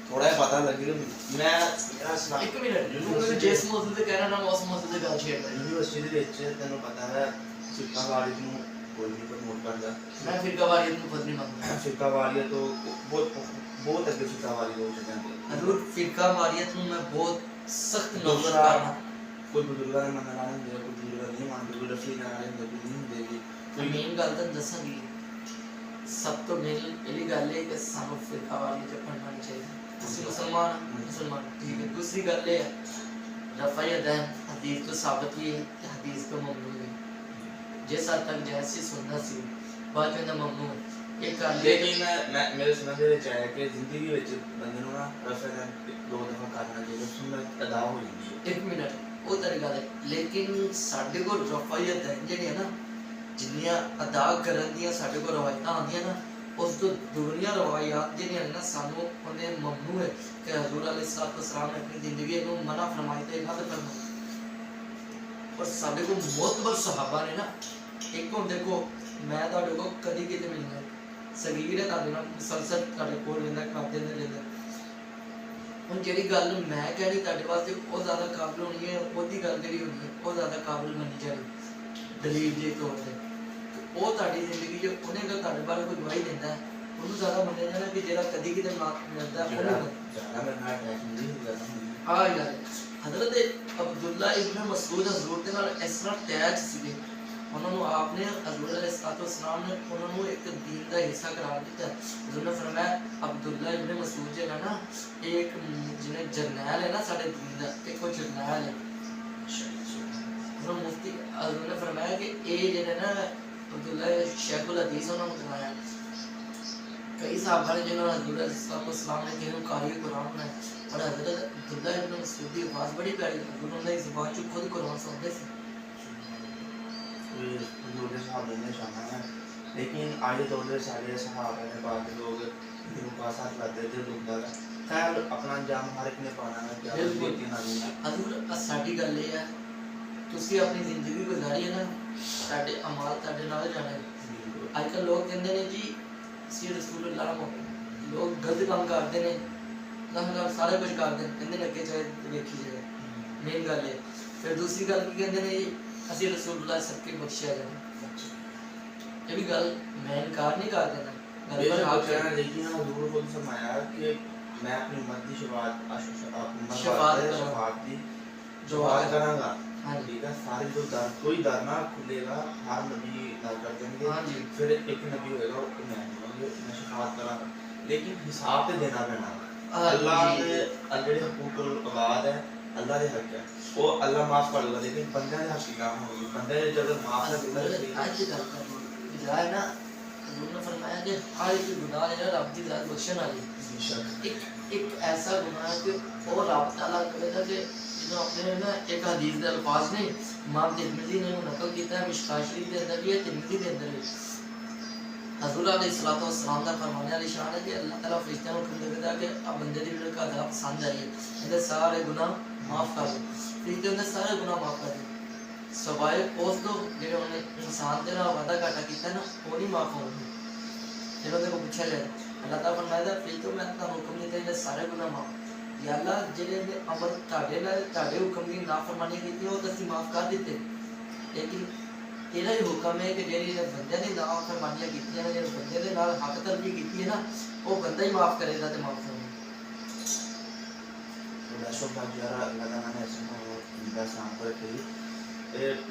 थोड़ा पता लगे मैं एक मिनट जिस मौसम से कहना ना उस मौसम से गल शेयर यूनिवर्सिटी ਦੇ ਵਿੱਚ ਤੈਨੂੰ ਪਤਾ ਹੈ ਫਿਰਕਾਵਾਰੀਅਤ ਨੂੰ ਕੋਈ ਨਹੀਂ ਪ੍ਰਮੋਟ ਕਰਦਾ मैं फिरकावारियत में फजली मांगता ਫਿਰਕਾਵਾਰੀਅਤ ਤੋਂ ਬਹੁਤ ਅੱਗੇ ਫਿਰਕਾਵਾਰੀ ਹੋ ਚੁੱਕੇ ਹਨ हजूर फिरकावारियत में मैं बहुत सख्त नफरत दूसरा करना कोई बुजुर्गों ने मनना नहीं दिया कोई बुजुर्ग नहीं मानते कोई रफी ना रहे कोई नहीं देगी कोई मेन गल तो दसांगी सब तो मेन पहली गल है कि सानू फिरकावारियत पढ़ना नहीं चाहिए ਤੁਸੀਂ मुसलमान ठीक है दूसरी गल है रफ़ा यदैन हदीस तो साबित हुई है कि हदीस तो ममनू है जिस हद तक जैसी सुनना सी बाद में ममनू है एक गल लेकिन मैं मेरे सुनने ਦੇ ਵਿੱਚ ਆਇਆ ਕਿ ਜ਼ਿੰਦਗੀ ਵਿੱਚ ਬੰਦੇ ਨੂੰ ਨਾ ਰਫਾ ਯदैन 2 ਦਫਾ ਕਰਨਾ ਚਾਹੀਦਾ ਸੁਨਨਤ ਅਦਾ ਹੋ ਜਾਂਦੀ ਹੈ एक मिनट वो तेरी गल है लेकिन साडे को रफ़ा यदैन ਜਿਹੜੀ ਹੈ ਨਾ ਜਿੰਨੀਆਂ ਅਦਾ ਕਰਨ ਦੀਆਂ ਸਾਡੇ ਕੋਲ ਰਵਾਇਤਾਂ ਆਉਂਦੀਆਂ ਨਾ उस तो दुनिया रवायात जिन्हें ना सानू उन्हें ममनू है कि हजूर अलैहिस्सलाम ने अपनी जिंदगी में मना फरमाई थे इबादत करना और साडे को मोतबर सहाबा ने ना एक को देखो मैं ताडे को कदी किते मिलना सगीर है ताडे ना मुसलसल ताडे कोल रहंदा खाते ने रहंदा हुन जेडी गल मैं कहनी ताडे वास्ते ओ ज्यादा काबिल होनी है ओदी गल जेडी होनी है ओ ज्यादा काबिल बननी चाहिए दलील जे तौर पे ਉਹ ਤੁਹਾਡੀ ਜ਼ਿੰਦਗੀ 'ਚ ਉਹਨੇ ਅਗਰ ਤੁਹਾਡੇ ਬਾਰੇ ਕੋਈ ਗਵਾਹੀ ਦਿੰਦਾ ਹੈ ਉਹਨੂੰ ਜ਼ਿਆਦਾ ਮੰਨਿਆ ਜਾਣਾ ਕਿ ਜਿਹੜਾ ਕਦੀ ਕਿਤੇ ਮਿਲਦਾ ਉਹਨੂੰ ਜ਼ਿਆਦਾ ਮੈਂ ਟੈਨਸ਼ਨ ਨਹੀਂ ਹੁੰਦਾ ਆ ਗੱਲ ਹਜ਼ਰਤ ਅਬਦੁੱਲਾ ਇਬਨ ਮਸਊਦ ਹਜ਼ੂਰ ਦੇ ਨਾਲ ਇਸ ਤਰ੍ਹਾਂ ਅਟੈਚ ਸੀਗੇ ਉਹਨਾਂ ਨੂੰ ਆਪਨੇ ਹਜ਼ੂਰ अलैहिस्सलाम ਨੇ ਉਹਨਾਂ ਨੂੰ ਇੱਕ ਦੀਨ ਦਾ ਹਿੱਸਾ ਕਰਾਰ ਦਿੱਤਾ ਹਜ਼ੂਰ ਨੇ ਫਰਮਾਇਆ ਅਬਦੁੱਲਾ ਇਬਨ ਮਸਊਦ ਜਿਹੜਾ ਨਾ ਇੱਕ ਜਿਹਨੇ ਜਰਨੈਲ ਹੈ ਨਾ ਸਾਡੇ ਦੀਨ ਦਾ ਇੱਕ ਉਹ ਜਰਨੈਲ ਹੈ ਹਜ਼ੂਰ ਮੁਫਤੀ ਹਜ਼ੂਰ ਨੇ ਫਰਮਾਇਆ ਕਿ ਇਹ ਜਿਹੜਾ ਨਾ अब्दुल्ला शेखुल हदीस उन्होंने बताया कई साहबा ने जिन्होंने हजरत अलैहिस्सलाम ने जिन्होंने कारी कुरान में और हजरत अब्दुल्ला इब्न मसऊद की आवाज़ बड़ी प्यारी थी उन्होंने इस बात को खुद कुरान सुनते थे हजूर के सहाबा ने शाना है लेकिन आज दौर के सारे सहाबा ने बात लोग इनको पास हाथ लाते थे रुकदा था खैर अपना जाम हर एक ने पाना है क्या बोलती ना हजूर साडी गल ये है ਤੁਸੀਂ ਆਪਣੀ ਜ਼ਿੰਦਗੀ ਗੁਜ਼ਾਰੀ ਹੈ ਨਾ ਤੁਹਾਡੇ ਅਮਾਲ ਤੁਹਾਡੇ ਨਾਲ ਜਾਣੇ आजकल लोग कहते हैं जी सी रसूलुल्लाह लोग गलत काम करते हैं अल्लाह सारे कुछ करते हैं कहते ने अगे चाहे देखी जाए मेन गल है। फिर दूसरी गल की कहते हैं असी रसूलुल्लाह सबके बख्शिया जाए ये भी गल मैं इनकार नहीं कर देना मेरे बच्चा लेकिन हजूर खुद फरमाया कि मैं अपनी उम्मत की शफाअत की दुआ करांगा। ठीक है सारे जो दर कोई दर ना खुलेगा हर नबी दर कर देंगे फिर एक नबी होएगा मैं शफाअत करांगा लेकिन हिसाब ते देना पैना अल्लाह ने जेड़े हुकूकुल इबाद है अल्लाह दे हक है वो अल्लाह माफ कर देगा लेकिन बंदे दे हक की काम होगी बंदे जब माफ ना देगा आज की गल कर जाए ना हजूर ने फरमाया कि हर एक गुनाह है ना रब की ज़ात बख्शण वाली एक ऐसा गुनाह है कि वो रब ताला करेगा कि जो अपने ना एक हदीस दे अल्फाज ने इमाम तिरमिज़ी ने नकल किया है मिशकात शरीफ के अंदर भी है तिरमिज़ी के अंदर भी हजूर अलैहिस्सलातु वस्सलाम का फरमाने वाली शान है कि अल्लाह ताला फरिश्तों को हुक्म देता है कि अब बंदे दी दिल का अज़ाब पसंद आई है इनके सारे गुनाह माफ कर दो फरिश्ते उनके सारे गुनाह माफ कर दे सवाए उस तो जेडे उन्हें इंसान दे नाल वादा घाटा कीता ना वो नहीं माफ होंगे फिर उन्हें को पूछा जाए अल्लाह ताला फरमाएगा फरिश्तों मैं तो हुक्म नहीं देता सारे गुनाह माफ या अल्लाह जेडे ने अमल ताड़े नाल ताड़े हुक्म दी नाफरमानी कीती वो तसी माफ कर दिते लेकिन तेरा ही हुक्म है कि जेडी ने बंदे ने नाफरमानियां कीतियां ने जेडे बंदे दे नाल हक तलबी कीती है ना वो बंदा ही माफ करेगा ते माफ करेगा दशों बाजारा लगाना है इसमें वो दस नाम पर थी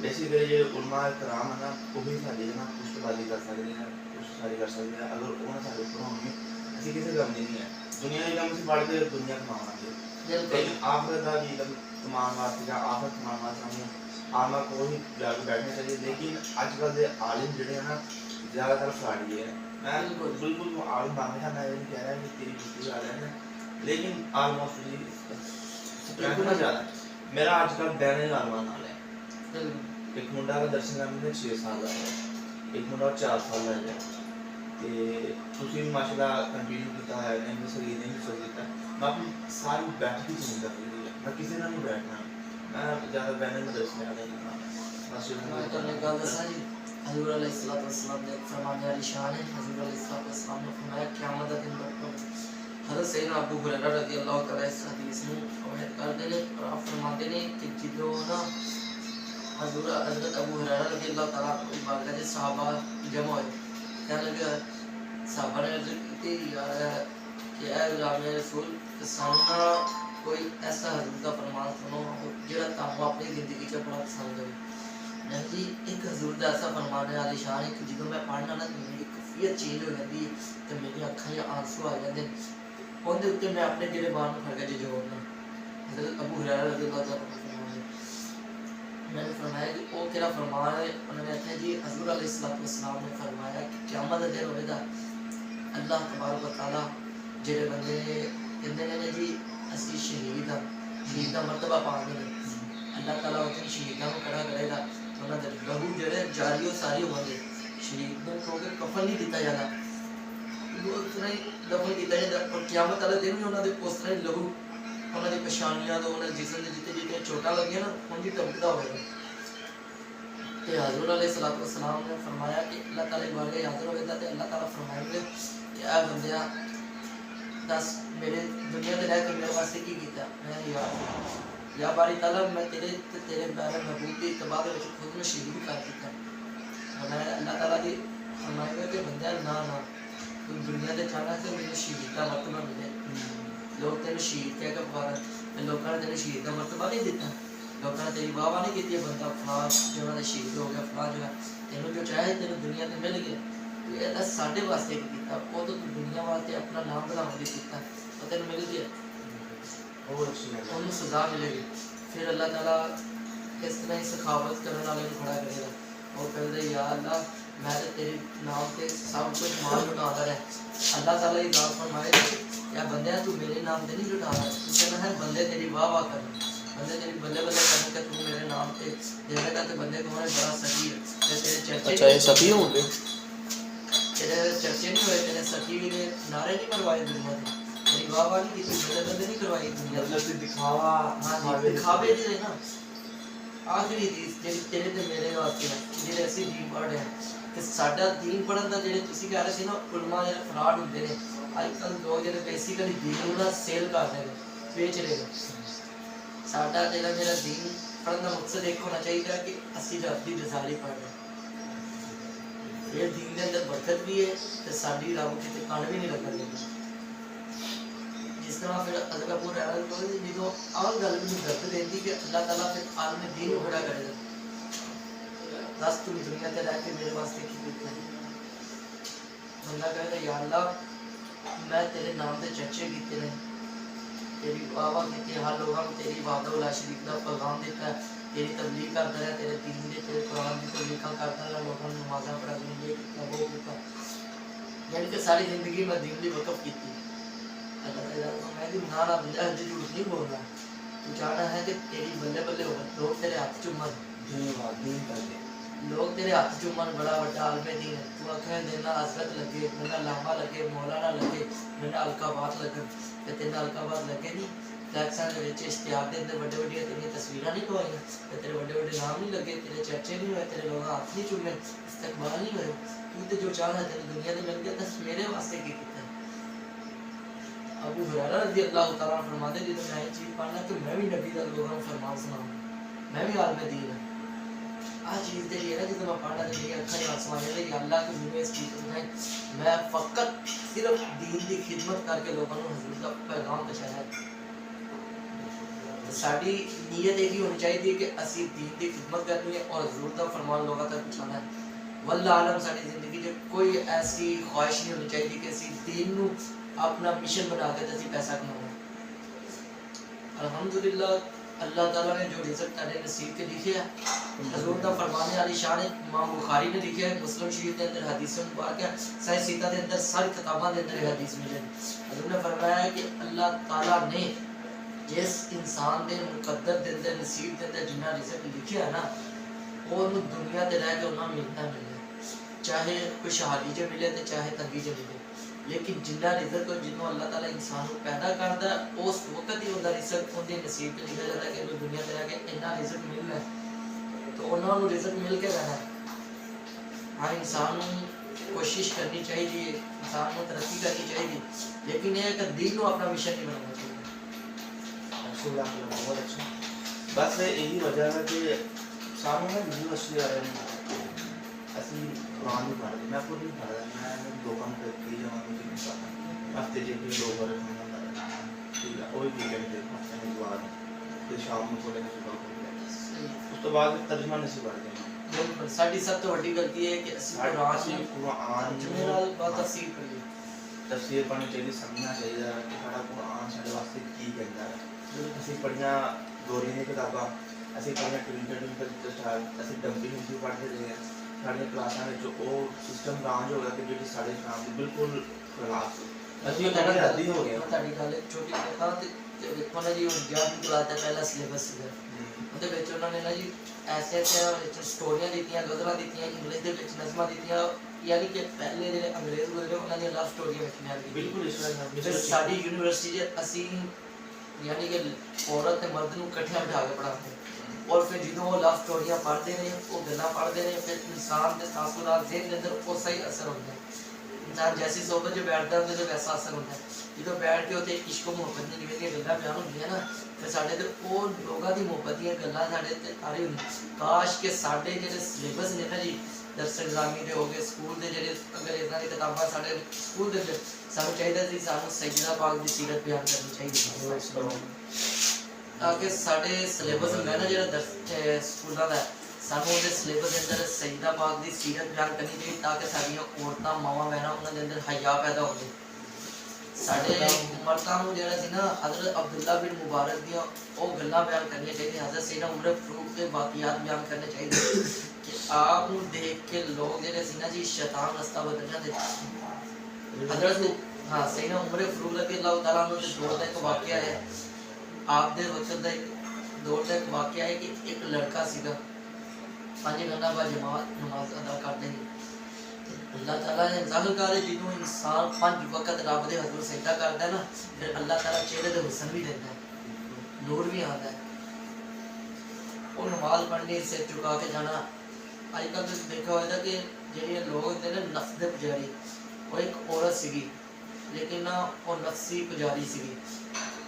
बेसिकली ये उलमा कराम है ना वो भी सारी ना पुष्टवादी कर सकते हैं कुछ सारी कर सकते हैं अगर उन्हें सारे ऊपर होंगे ऐसी किसी काम नहीं है दुनिया की इलम से बढ़ के दुनिया कमाना है लेकिन आखिरत का भी इलम कमान वास्ते या आखिरत कमान वास्ते हमें आमा को ही जाके बैठना चाहिए लेकिन आजकल के आलिम जड़े हैं ना ज़्यादातर फ्राडी है मैं बिल्कुल आलिम मांगे था मैं ये नहीं कह रहा कि तेरी बुद्धि आ रहा है लेकिन ऑलमोस्ट बिल्कुल ना ज़्यादा मेरा आजकल बैन आलमान नाल है एक मुंडा का दर्शन करने 6 साल का है एक मुंडा 4 साल का है ते तुसी माशाल्लाह कंटिन्यू किया है नहीं सही नहीं सही किया मैं अपनी सारी बैठ की सुनता रही मैं किसी ना नहीं बैठना मैं ज़्यादा बैठने में दर्शन आ रहा मैं करने का दसा जी हजूर अलैहिस्सलातु वस्सलाम ने फरमाने वाली शान है हजूर अलैहिस्सलातु वस्सलाम ने फरमाया क़यामत के दिन पर हज़रत सैयदना अबू हुरैरा रज़ियल्लाहु तआला इस हदीस में कमेंट करते हैं और आप फरमाते हैं कि जिदो ना हजूर हज़रत अबू हुरैरा रज़ियल्लाहु तआला की बारगाह में सहाबा जमा हुए कहने लगे सहाबा ने अर्ज़ की यार कि ऐ गुलाम रसूल सामना कोई ऐसा हजूर का फरमान सुनो जेड़ा तुहानू अपनी जिंदगी च बड़ा पसंद हो मैं जी एक हजूर का ऐसा फरमान है आलिशान है कि जो मैं पढ़ना ना तो मेरी कैफियत चेंज हो जाती है तो मेरी अखां च आंसू आ जाते हैं उनके उत्ते मैं अपने दिल बाहर में फड़ के जोड़ना हज़रत अबू हुरैरा रज़ियल्लाहु तआला मैंने फरमाया कि वो केड़ा फरमान है उन्होंने कहा जी हजूर अलैहिस्सलातु वस्सलाम ने फरमाया कि क़यामत दे दिन होएगा अल्लाह तबारक व तआला जेड़े बंदे कहंदे ने जी असी शहीद का मर्तबा पाने अल्लाह ताला उन्हें शहीदों को खड़ा करेगा तो उन्होंने लहू जेड़े जारी सारी होंगे शहीदों को कफन नहीं दिता जाता वो इतना ही दफन किया जाता और क़यामत वाले दिन भी उन्होंने उस तरह लहू उन्होंने पछाणियां तो उन्होंने जिसम के जितने जितने चोटा लगियां ना उनकी टपकदा होगा तो हजूर अलैहिस्सलातु वस्सलाम ने फरमाया कि अल्लाह ताला एक बार के हाजिर होगा तो अल्लाह ताला फरमाएंगे कि आ बंदिया दस मेरे दुनिया में रह के मेरे वास्ते की किया मैं या बारी ताला मैं तेरे बारे महबूब की इत्तबा के विच खुद में शहीद कर दिता मैं अल्लाह ताला की फरमाएगा कि बंदिया ना ना तू दुनिया से चाहना कि मुझे शहीद का मर्तबा मिले लोग तेरे शहीद कह के पुकारा लोगों ने तेरे शहीद का मर्तबा नहीं दिता लोगों ने तेरी वाह नहीं की बंदा फलां जो उन्होंने शहीद हो गया फलां जो है तेनों जो चाहे तेन दुनिया से मिल गया तो ये साढ़े वास्ते किया वो तो दुनिया वास्ते अपना नाम बनाने के किया तो तेन मिल गया उन्हें सजा मिलेगी फिर अल्लाह ताला इस तरह ही सखावत करने वाले को खड़ा करेगा और कहते या अल्लाह मैं तो तेरे नाम पे सब कुछ माल लुटा रहा है अल्लाह ताला ये बात फरमाए या बंदे तू मेरे नाम पे नहीं लुटा रहा तू कहना है बंदे तेरी वाह वाह कर बंदे तेरी बल्ले बल्ले करने का तू मेरे नाम पे देगा तो बंदे को बड़ा सही है तेरे चर्चे अच्छा ये सभी होंगे तेरे चर्चे नहीं हुए तेरे सखी ने नारे नहीं मरवाए दुनिया में तेरी वाह वाह नहीं की बल्ले बल्ले नहीं करवाई दुनिया मतलब से दिखावा हां दिखावे दे ना आखिरी चीज तेरे ते मेरे वास्ते है जेडे ऐसी डीप वर्ड है ਤੇ ਸਾਡਾ ਦੀਨ ਪੜਨ ਦਾ ਜਿਹੜੇ ਤੁਸੀਂ ਕਹਿ ਰਹੇ ਸੀ ਨਾ ਉਲਮਾ ਜਿਹੜੇ ਫਰਾਡ ਹੁੰਦੇ ਨੇ ਅੱਜ ਕੱਲ੍ਹ ਲੋਕ ਜਿਹੜੇ ਬੇਸਿਕਲੀ ਦੀਨ ਨੂੰ ਨਾ ਸੇਲ ਕਰਦੇ ਨੇ ਵੇਚ ਰਹੇ ਨੇ ਸਾਡਾ ਜਿਹੜਾ ਮੇਰਾ ਦੀਨ ਪੜਨ ਦਾ ਮਕਸਦ ਇੱਕ ਹੋਣਾ ਚਾਹੀਦਾ ਕਿ ਅਸੀਂ ਰੱਬ ਦੀ ਰਜ਼ਾ ਲਈ ਪੜ੍ਹਨਾ ਇਹ ਦੀਨ ਦੇ ਅੰਦਰ ਬਰਕਤ ਵੀ ਹੈ ਤੇ ਸਾਡੀ ਰੱਬ ਕਿਤੇ ਕੰਨ ਵੀ ਨਹੀਂ ਲੱਗਣ ਦਿੰਦੀ ਜਿਸ ਤਰ੍ਹਾਂ ਫਿਰ ਅਜ਼ਲ ਅਬੂ ਰਹਿਣਾ ਕੋਲ ਜਦੋਂ ਆਹ ਗੱਲ ਵੀ ਦਰਦ ਦੇਂਦੀ ਕਿ ਅੱਲਾਹ ਤਾਲਾ ਫਿਰ ਆਲਮ ਦੀਨ ਨੂੰ ਖੜਾ ਕਰੇਗਾ दस तुम दुनिया से रह के मेरे वास्ते की करते बंदा कहेगा या अल्लाह मैं तेरे नाम से चर्चे किए ने तेरी वाह की हर लोगों को तेरी वादा शरीफ का पैगाम देता है तेरी तबलीग करता रहा तेरे दीन की तेरे कुरान की तबलीग करता रहा लोगों को नमाज़ा पढ़ा ये किया वो किया यानी कि सारी जिंदगी मैं दीन की वक़्फ़ की अल्लाह ताला मैं भी ना बंदा झूठ नहीं बोलना तू चाहना है कि तेरी बल्ले बल्ले हो लोग तेरे हाथ चुम्मन दीन कर दे लोग तेरे हाथ चुम्मन बड़ा बड़ा आलमे दीन है तू आखे देना हजरत लगे मेरा लामा लगे मौलाना लगे मेरा अलकाबाद लगे ते तेरा अलकाबाद लगे नहीं टैक्सां दे विच इश्तिहार दे अंदर बड़े बड़े तेरी तस्वीरां नहीं पवाईयां ते तेरे बड़े बड़े नाम नहीं लगे तेरे चर्चे नहीं हुए तेरे लोग हाथ नहीं चुमे इस्तकबाल नहीं हुए तू तो जो चाहना तेरी दुनिया दे मिल गया दस मेरे वास्ते की कीता अबू हुरैरा रज़ी अल्लाह तआला फरमाते जब मैं ये चीज पढ़ना कि मैं भी नबी दा लोगों को फरमान सुनाऊं मैं भी आलमे दीन है आ चीज दे लिए ना जिस मैं पढ़ना दे लिए अखर आसमान ले अल्लाह की मुझे इस चीज में मैं फकत सिर्फ दीन की खिदमत करके लोगों को हुजूर का पैगाम पहुंचाया तो साडी नीयत एक ही होनी चाहिए कि असि दीन की खिदमत करनी है और हुजूर का फरमान लोगों तक पहुंचाना है वल्लाह आलम साडी जिंदगी में कोई ऐसी ख्वाहिश नहीं होनी चाहिए कि असि दीन नु अपना मिशन बना के असि पैसा कमाना अल्हम्दुलिल्लाह अल्लाह ताला ने जो रिज़्क़ तेरे नसीब के लिखे है हुजूर का फरमाने वाली शान है इमाम बुखारी ने लिखा है मुस्लिम शरीफ के अंदर हदीस मुबारक है सही सीता के अंदर सारी किताबों के अंदर हदीस मिले हुजूर ने फरमाया है कि अल्लाह ताला ने जिस इंसान के मुकद्दर के अंदर नसीब के अंदर जिन्ना रिज़्क़ लिखा है ना वो दुनिया ते रह के उन्हें मिलता मिले चाहे कोई शहादी च मिले तो चाहे तंगी च मिले लेकिन जिन्ना रिज़्क़ जिन्हों अल्लाह ताला इंसान को पैदा करता है उस वक्त ही उनका रिज़्क़ उनके नसीब में लिखा जाता है कि दुनिया में रह के इन्ना रिज़्क़ मिलना है तो उन्होंने रिज़्क़ मिल के रहना है हर इंसान को कोशिश करनी चाहिए इंसान को तरक्की करनी चाहिए लेकिन यह कि दीन को अपना मिशन नहीं बनाना चाहिए बहुत अच्छा बस यही वजह है कि सामने यूनिवर्सिटी आ रहे हैं असली कुरान नहीं पढ़ रहे मैं खुद नहीं पढ़ रहा मैं दो काम करके जाऊँ मुझे नहीं पता हफ्ते जब भी 2 बार ठीक है वो भी वीकेंड पे हफ्ते में 2 बार फिर शाम में थोड़े सुबह को उस तो बाद तर्जुमा नहीं पढ़ देना साडी सब तो बड़ी गलती है कि कुरान जुमेरात बात तफसीर पढ़नी चाहिए समझना चाहिए कि सारा कुरान साडे वास्ते की कहता है ਅਸੀਂ ਪੜੀਆਂ ਗੋਰੀ ਦੀਆਂ ਕਿਤਾਬਾਂ ਅਸੀਂ ਪੜੀਆਂ ਟਵਿੰਕਲ ਸਟਾਰ ਅਸੀਂ ਡੰਪੀ ਹਿੰਦੀ ਪੜ੍ਹਦੇ ਰਹੇ ਹਾਂ साढ़े क्लासा में जो वो सिस्टम ब्रांच हो गया कि जो साढ़े काम बिल्कुल खिलाफ ਅਸੀਂ ਉਹਨਾਂ ਦਾ ਆਦੀ ਹੋ ਗਿਆ ਤੁਹਾਡੀ ਗੱਲ ਛੋਟੀ ਕਰਤਾ ਤੇ ਵੇਖੋ ਨਾ ਜੀ 11ਵੀਂ ਕਲਾਸ ਦਾ ਪਹਿਲਾ ਸਿਲੇਬਸ ਸੀਗਾ ਉਹਦੇ ਵਿੱਚ ਉਹਨਾਂ ਨੇ ਨਾ ਜੀ ਐਸੇ ਸਟੋਰੀਆਂ ਦਿੱਤੀਆਂ ਗਜ਼ਲਾਂ ਦਿੱਤੀਆਂ ਇੰਗਲਿਸ਼ ਦੇ ਵਿੱਚ ਨਜ਼ਮਾਂ ਦਿੱਤੀਆਂ यानी कि पहले ਜਿਹੜੇ ਅੰਗਰੇਜ਼ ਬੋਲਦੇ ਉਹਨਾਂ ਦੀਆਂ ਲਵ ਸਟੋਰੀਆਂ ਲਿਖੀਆਂ ਸੀ ਬਿਲਕੁਲ ਇਸ ਤਰ੍ਹਾਂ ਸਾਡੀ ਯੂਨੀਵਰਸਿਟੀ 'ਚ ਅਸੀਂ यानी कि औरत ते मर्द नूं इकट्ठे बिठा के पढ़ाते और फिर जो वो लव स्टोरियां पढ़ते हैं वो गल्लां पढ़ते हैं फिर इंसान के तासुरात ज़हन के अंदर उस ही असर होता है इंसान जैसी सोबत जो बैठता है तो वैसा असर होता है जो बैठ के उत्ते इश्क मुहब्बत दी जिवें दी गल्लां बयान होंदियां ना फिर साडे ते वो लोगां दी मुहब्बत दी गल्लां साडे ते आ रही होंदी काश के साडे जेहड़े सिलेबस ने ना जी दरस निज़ामी दे हो गए स्कूल दे जेहड़े अंग्रेज़ां दी किताबां साडे स्कूल दे सानू चाहिए सी सानू सैयदा पाक दी सीरत बयान करनी चाहिए ताकि साडे सिलेबस होंदा है ना जेहड़ा दरस स्कूलां दा सानू उहदे सिलेबस दे अंदर सैयदा पाक दी सीरत बयान करनी चाहिए ताकि साडियां औरतां मावां बहनां उहनां दे अंदर हया पैदा होवे साडे मर्दां नूं जेहड़ा सी ना हज़रत अब्दुल्ला बिन मुबारक दी ओ गल्लां बयान करनी चाहिए हज़रत सैयदना उमर फारूक के वाक़ियात बयान करने चाहिए कि आप नूं देख के लोग जेहड़े सी ना जी शैतान रास्ता बदल जांदे हज़रत हाँ सैयदना उमर फारूक रज़ी अल्लाह तआला अन्हु दे दौर दा एक वाक़या है आप दे वक्त दा एक दौर दा एक वाक़या है कि एक लड़का सीगा 5 घंटा बाद जमात नमाज अदा करते हैं अल्लाह ताला ने ज़ाहिर कर जिन्हों इंसान 5 वक्त रब दे हज़ूर सजदा करता है ना फिर अल्लाह ताला चेहरे ते हुस्न भी देता है नूर भी आता है वो नमाज पढ़नी सिर झुका के जाना आजकल तो देखा होगा कि ਜਿਹੜੇ ਲੋਕ ਹੁੰਦੇ ਨੇ ਨਫਸ ਦੇ ਪੁਜਾਰੀ, ਉਹ ਇੱਕ ਔਰਤ ਸੀਗੀ ਲੇਕਿਨ ਨਾ ਉਹ ਨਫਸੀ ਪੁਜਾਰੀ ਸੀਗੀ।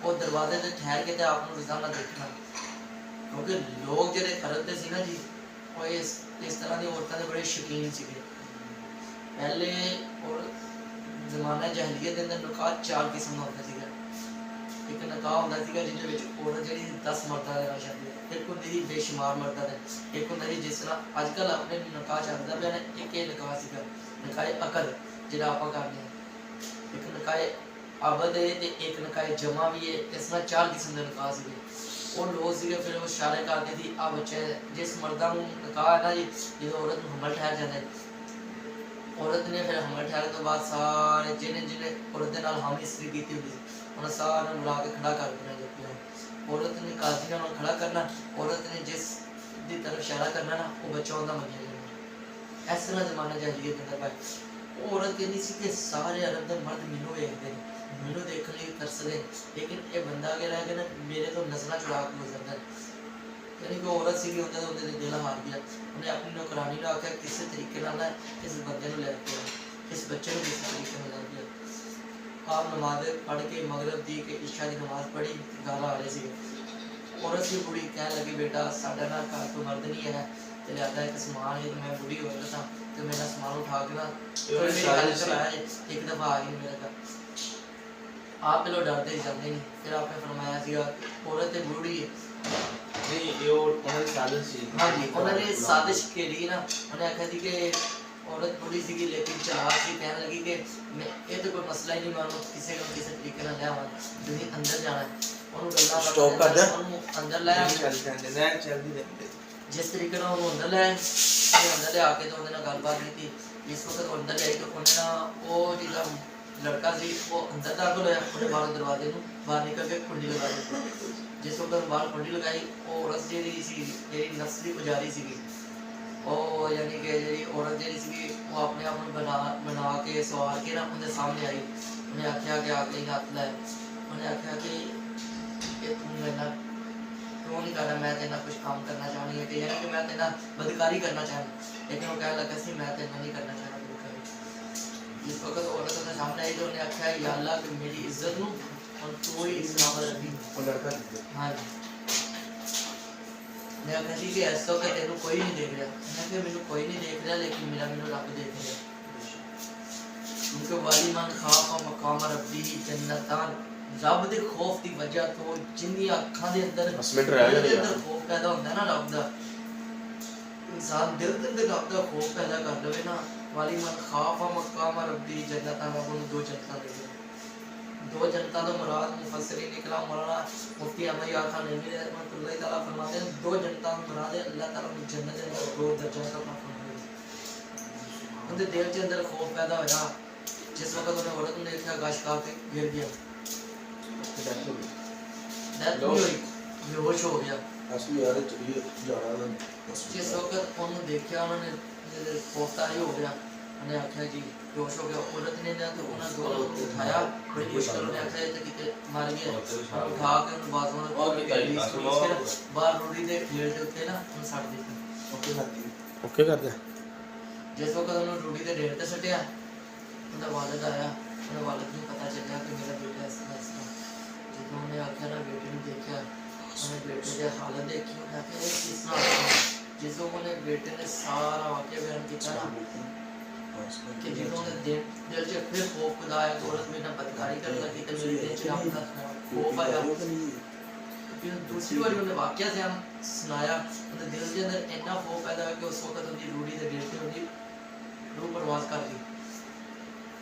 ਉਹ ਦਰਵਾਜ਼ੇ ਤੇ ਠਹਿਰ ਕੇ ਤੇ ਆਪ ਨੂੰ ਰੋਜ਼ਾਨਾ ਦੇਖਣਾ, ਕਿਉਂਕਿ ਲੋਕ ਜਿਹੜੇ ਕਰਦੇ ਸੀ ਨਾ ਜੀ ਉਹ ਇਸ ਤਰ੍ਹਾਂ ਦੀ ਔਰਤਾਂ ਦੇ ਬੜੇ ਸ਼ੌਕੀਨ ਸੀਗੇ। ਪਹਿਲੇ ਔਰ ਜ਼ਮਾਨਾ ਜਹਿਲੀਅਤ ਦੇ ਅੰਦਰ ਨਿਕਾਹ 4 ਕਿਸਮ ਦਾ ਹੁੰਦਾ ਸੀਗਾ। ਇੱਕ ਨਿਕਾਹ ਹੁੰਦਾ ਸੀਗਾ ਜਿਹਦੇ ਵਿੱਚ ਔਰਤ ਜਿਹੜੀ 10 ਮਰਦਾਂ ਦੇ ਨਾਲ ਸ਼ਾਦੀ, ਇੱਕ ਹੁੰਦੀ ਸੀ ਬੇਸ਼ੁਮਾਰ ਮਰਦਾਂ ਦੇ, ਇੱਕ ਹੁੰਦਾ ਸੀ ਜਿਸ ਤਰ੍ਹਾਂ ਅੱਜ ਕੱਲ੍ਹ ਆਪਣੇ ਨਿਕਾਹ ਚੱਲਦਾ ਪਿਆ ਨੇ, ਇੱਕ ਇਹ ਨਿਕਾਹ ਸੀਗਾ ਨਿਕਾਹ ਅਕਦ ਜਿਹੜਾ ਆਪਾਂ ਕਰਦੇ ਹਾਂ, ਇੱਕ ਨਿਕਾਹ ਅਬਦ ਹੈ ਤੇ ਇੱਕ ਨਿਕਾਹ ਜਮਾ ਵੀ ਹੈ। ਇਸ ਤਰ੍ਹਾਂ 4 ਕਿਸਮ ਦੇ ਨਿਕਾਹ ਸੀਗੇ। ਉਹ ਲੋਕ ਸੀਗੇ ਫਿਰ ਉਹ ਇਸ਼ਾਰੇ ਕਰਦੇ ਸੀ ਆ ਬੱਚੇ ਜਿਸ ਮਰਦਾਂ ਨੂੰ ਨਿਕਾਹ ਹੈ ਨਾ ਜੀ, ਜਦੋਂ ਔਰਤ ਨੂੰ ਹਮਲ ਠਹਿਰ ਜਾਂਦਾ, ਔਰਤ ਨੇ ਫਿਰ ਹਮਲ ਠਹਿਰਨ ਤੋਂ ਬਾਅਦ ਸਾਰੇ ਜਿਹਨੇ ਔਰਤ ਦੇ ਨਾਲ ਹਮ ਇਸਤਰੀ ਕੀਤੀ ਹੁੰਦੀ ਸੀ ਉਹਨਾਂ ਸਾਰਿਆਂ ਨੂੰ ਬੁਲਾ ਕੇ ਖੜਾ ਕਰ ਦੇਣਾ। ਜਦ ਔਰਤ ਨੇ ਕਾਜ਼ੀ ਨਾਲ ਖੜਾ ਕਰਨਾ, ਔਰਤ ਨੇ ਜਿਸ ਦੀ ਤਰਫ ਇਸ਼ਾਰਾ ਕਰਨਾ ਨਾ ਉਹ ਬੱਚਾ ਉਹਦਾ ਮੰਨਿਆ ਜਾਣਾ। ਇਸ ਤਰ੍ਹਾਂ ਜ਼ਮਾਨਾ ਜਹਿਲੀਅਤ ਦੇ ਅੰਦਰ ਭਾਈ ਉਹ ਔਰਤ ਕਹਿੰਦੀ ਸੀ ਕਿ ਸਾਰੇ ਅਰਬ ਦੇ ਮਰਦ ਮੈਨੂੰ ਵੇਖਦੇ ਨੇ, ਮੈਨੂੰ ਦੇਖਣ ਲਈ ਤਰਸਦੇ, ਲੇਕਿਨ ਇਹ ਬੰਦਾ ਅਗੇ ਰਹਿ ਕੇ ਨਾ ਮੇਰੇ ਤੋਂ ਨਜ਼ਰਾਂ ਚੁਰਾ ਕੇ ਗੁਜ਼ਰਦਾ। यानी कि औरत सी होता तो दिल हार गया। उन्हें अपनी नौकरानी ने आख्या किसी तरीके नाल इस बंदे नूं लैके आओ, इस बच्चे को किसी तरीके नाल लैके आओ। आप नमाज पढ़ के मगरब दी के इशा की नमाज पढ़ी, गाला आ रहे थे। औरत की कुड़ी कह लगी बेटा साडा ना घर तो मर्द नहीं है, तो लिया एक समान है, तो मैं बुढ़ी हो गया था तो मेरा समान उठा के ना एक दफ़ा आ गई मेरे घर। आप पहले डरते ही चलते नहीं, फिर आपने फरमाया सी औरत बूढ़ी है। हाँ जी, उन्होंने साजिश के लिए ना उन्हें आखा थी कि औरत बूढ़ी सी लेकिन चाह सी कहने लगी कि मैं ये तो कोई मसला ही नहीं, मैं किसी को किसी तरीके ना लिया तुम अंदर जाना है, अंदर लाया जिस तरीके ना अंदर लाया अंदर ले आके तो उन्होंने गलबात की थी। जिस वक्त अंदर ले तो उन्हें ना वो जिला लड़का सी वो अंदर दाखिल होया, उन्हें बाहर दरवाजे में बाहर निकल के कुंडी लगा दी। जिस वक्त बाहर कुंडी लगाई वो औरत जी नस्ली पुजारी सी और यानी कि जी औरत जी वो अपने आप में बना के सवार के ना उनके सामने आई। उन्हें आख्या कि आके हाथ लाए, उन्हें आख्या कि ये तुम मेरा क्यों नहीं करना, मैं तेना कुछ काम करना चाहनी है कि यानी कि मैं तेना बदकारी करना चाहूँ, लेकिन वो कहने लगा सी मैं तेना नहीं करना चाहता बदकारी। जिस वक्त औरत उन्हें सामने आई तो उन्हें आख्या या अल्लाह कि मेरी इज्जत नूं और तू ही सलामत रखी। वो लड़का हाँ जी, मैं आख्या सी कि इस वक्त तेनू कोई नहीं देख रहा, मैं कि मैनू कोई नहीं देख रहा लेकिन मेरा मैनू रब देख रहा। क्योंकि वाली मन खाफ मकाम रब्बी जन्नतान, रब दे खौफ दी वजह तो जिन्नी अखां दे अंदर खौफ पैदा होंदा ना रब दा, इंसान दिल दे अंदर रब दा खौफ पैदा कर लवे ना, वाली मन खाफ मकाम रब्बी जन्नतान, वो दो जन्नतां दे दो जन्नतां दा मुराद मुफस्सिरीन इकराम मौलाना मुफ्ती अहमद यार खान नईमी रहमतुल्लाह तआला फरमाते हैं दो जन्नतां मुराद है अल्लाह ताला ने जन्नत दे अंदर दो दर्जा का फरमाया। उनके दिल के अंदर खौफ पैदा होया, जिस वक्त उन्हें औरत ने देखा गश खा के गिर गया, डेथ हुई, बेहोश हो गया। जिस वक्त उन्होंने देखा उन्होंने खौफतारी हो गया, उन्हें आख्या जी बेहोश हो गया। औरत ने ना तो उन्हें दो लोगों को उठाया, बड़ी मुश्किल उन्हें आख्या ये तो किते मर गया, उठा के उन बाजों ने बाहर रोटी दे ढेर दे उत्ते ना उन सट दित्ता। ओके कर दे। जिस वक्त उन्होंने रोटी दे ढेर ते सटिया, उनका वालिद आया, उन्हें वालिद को पता चला कि मेरा बेटा इस तरह जब उन्हें आख्या ना बेटे ने देखा, उन्हें बेटे की हालत देखी, उन्हें आख्या ये किस तरह। जिस उन्हें बेटे ने सारा वाक्य बयान किया ना कि जिन्होंने दिल से फिर खौफ खुदा आया, औरत में ना बदकारी करने लगी तो मेरे दिल से अपना खौफ आया। फिर दूसरी बार उन्हें वाक्य से हम सुनाया, उन्हें दिल के अंदर इतना खौफ पैदा हुआ कि उस वक्त उनकी रूढ़ी से गिर के उनकी रूह परवास कर दी।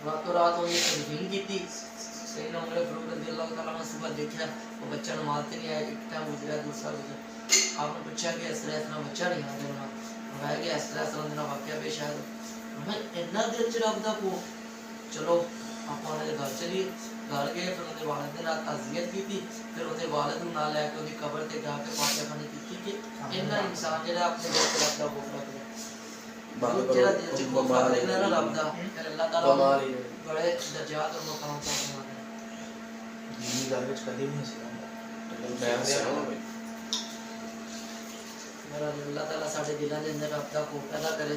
रातों रात उन्हें तदफीन की थी। सही ना उमर फारूक रज़ियल्लाहु तआला ने सुबह देखा वो बच्चा नमाज से नहीं आया, एक टाइम गुजरा दूसरा गुजरा। आपने पूछा कि इस तरह इतना बच्चा नहीं आ गया, बताया कि इस तरह दिन वाक्य पेश आया। मैं इन्ना दिल च रब दा को चलो आप उन्हें घर चली घर गए, फिर उन्हें वालिद ने नाल ताज़ियत की थी, फिर उन्हें वालिद नूं नाल लैके उनकी कब्र ते जाके फातिहा खानी की कि इन्ना इंसान जेड़ा अपने दिल च रब दा खौफ रखदा, जेड़ा दिल च खौफ रखदा ना रब दा, फिर अल्लाह ताला बड़े दर्जात और मकाम तक पहुंचाता है। जिंदगी घर विच कदी नहीं सी मेरा अल्लाह ताला साडे दिलां दे अंदर रब दा खौफ पैदा करे।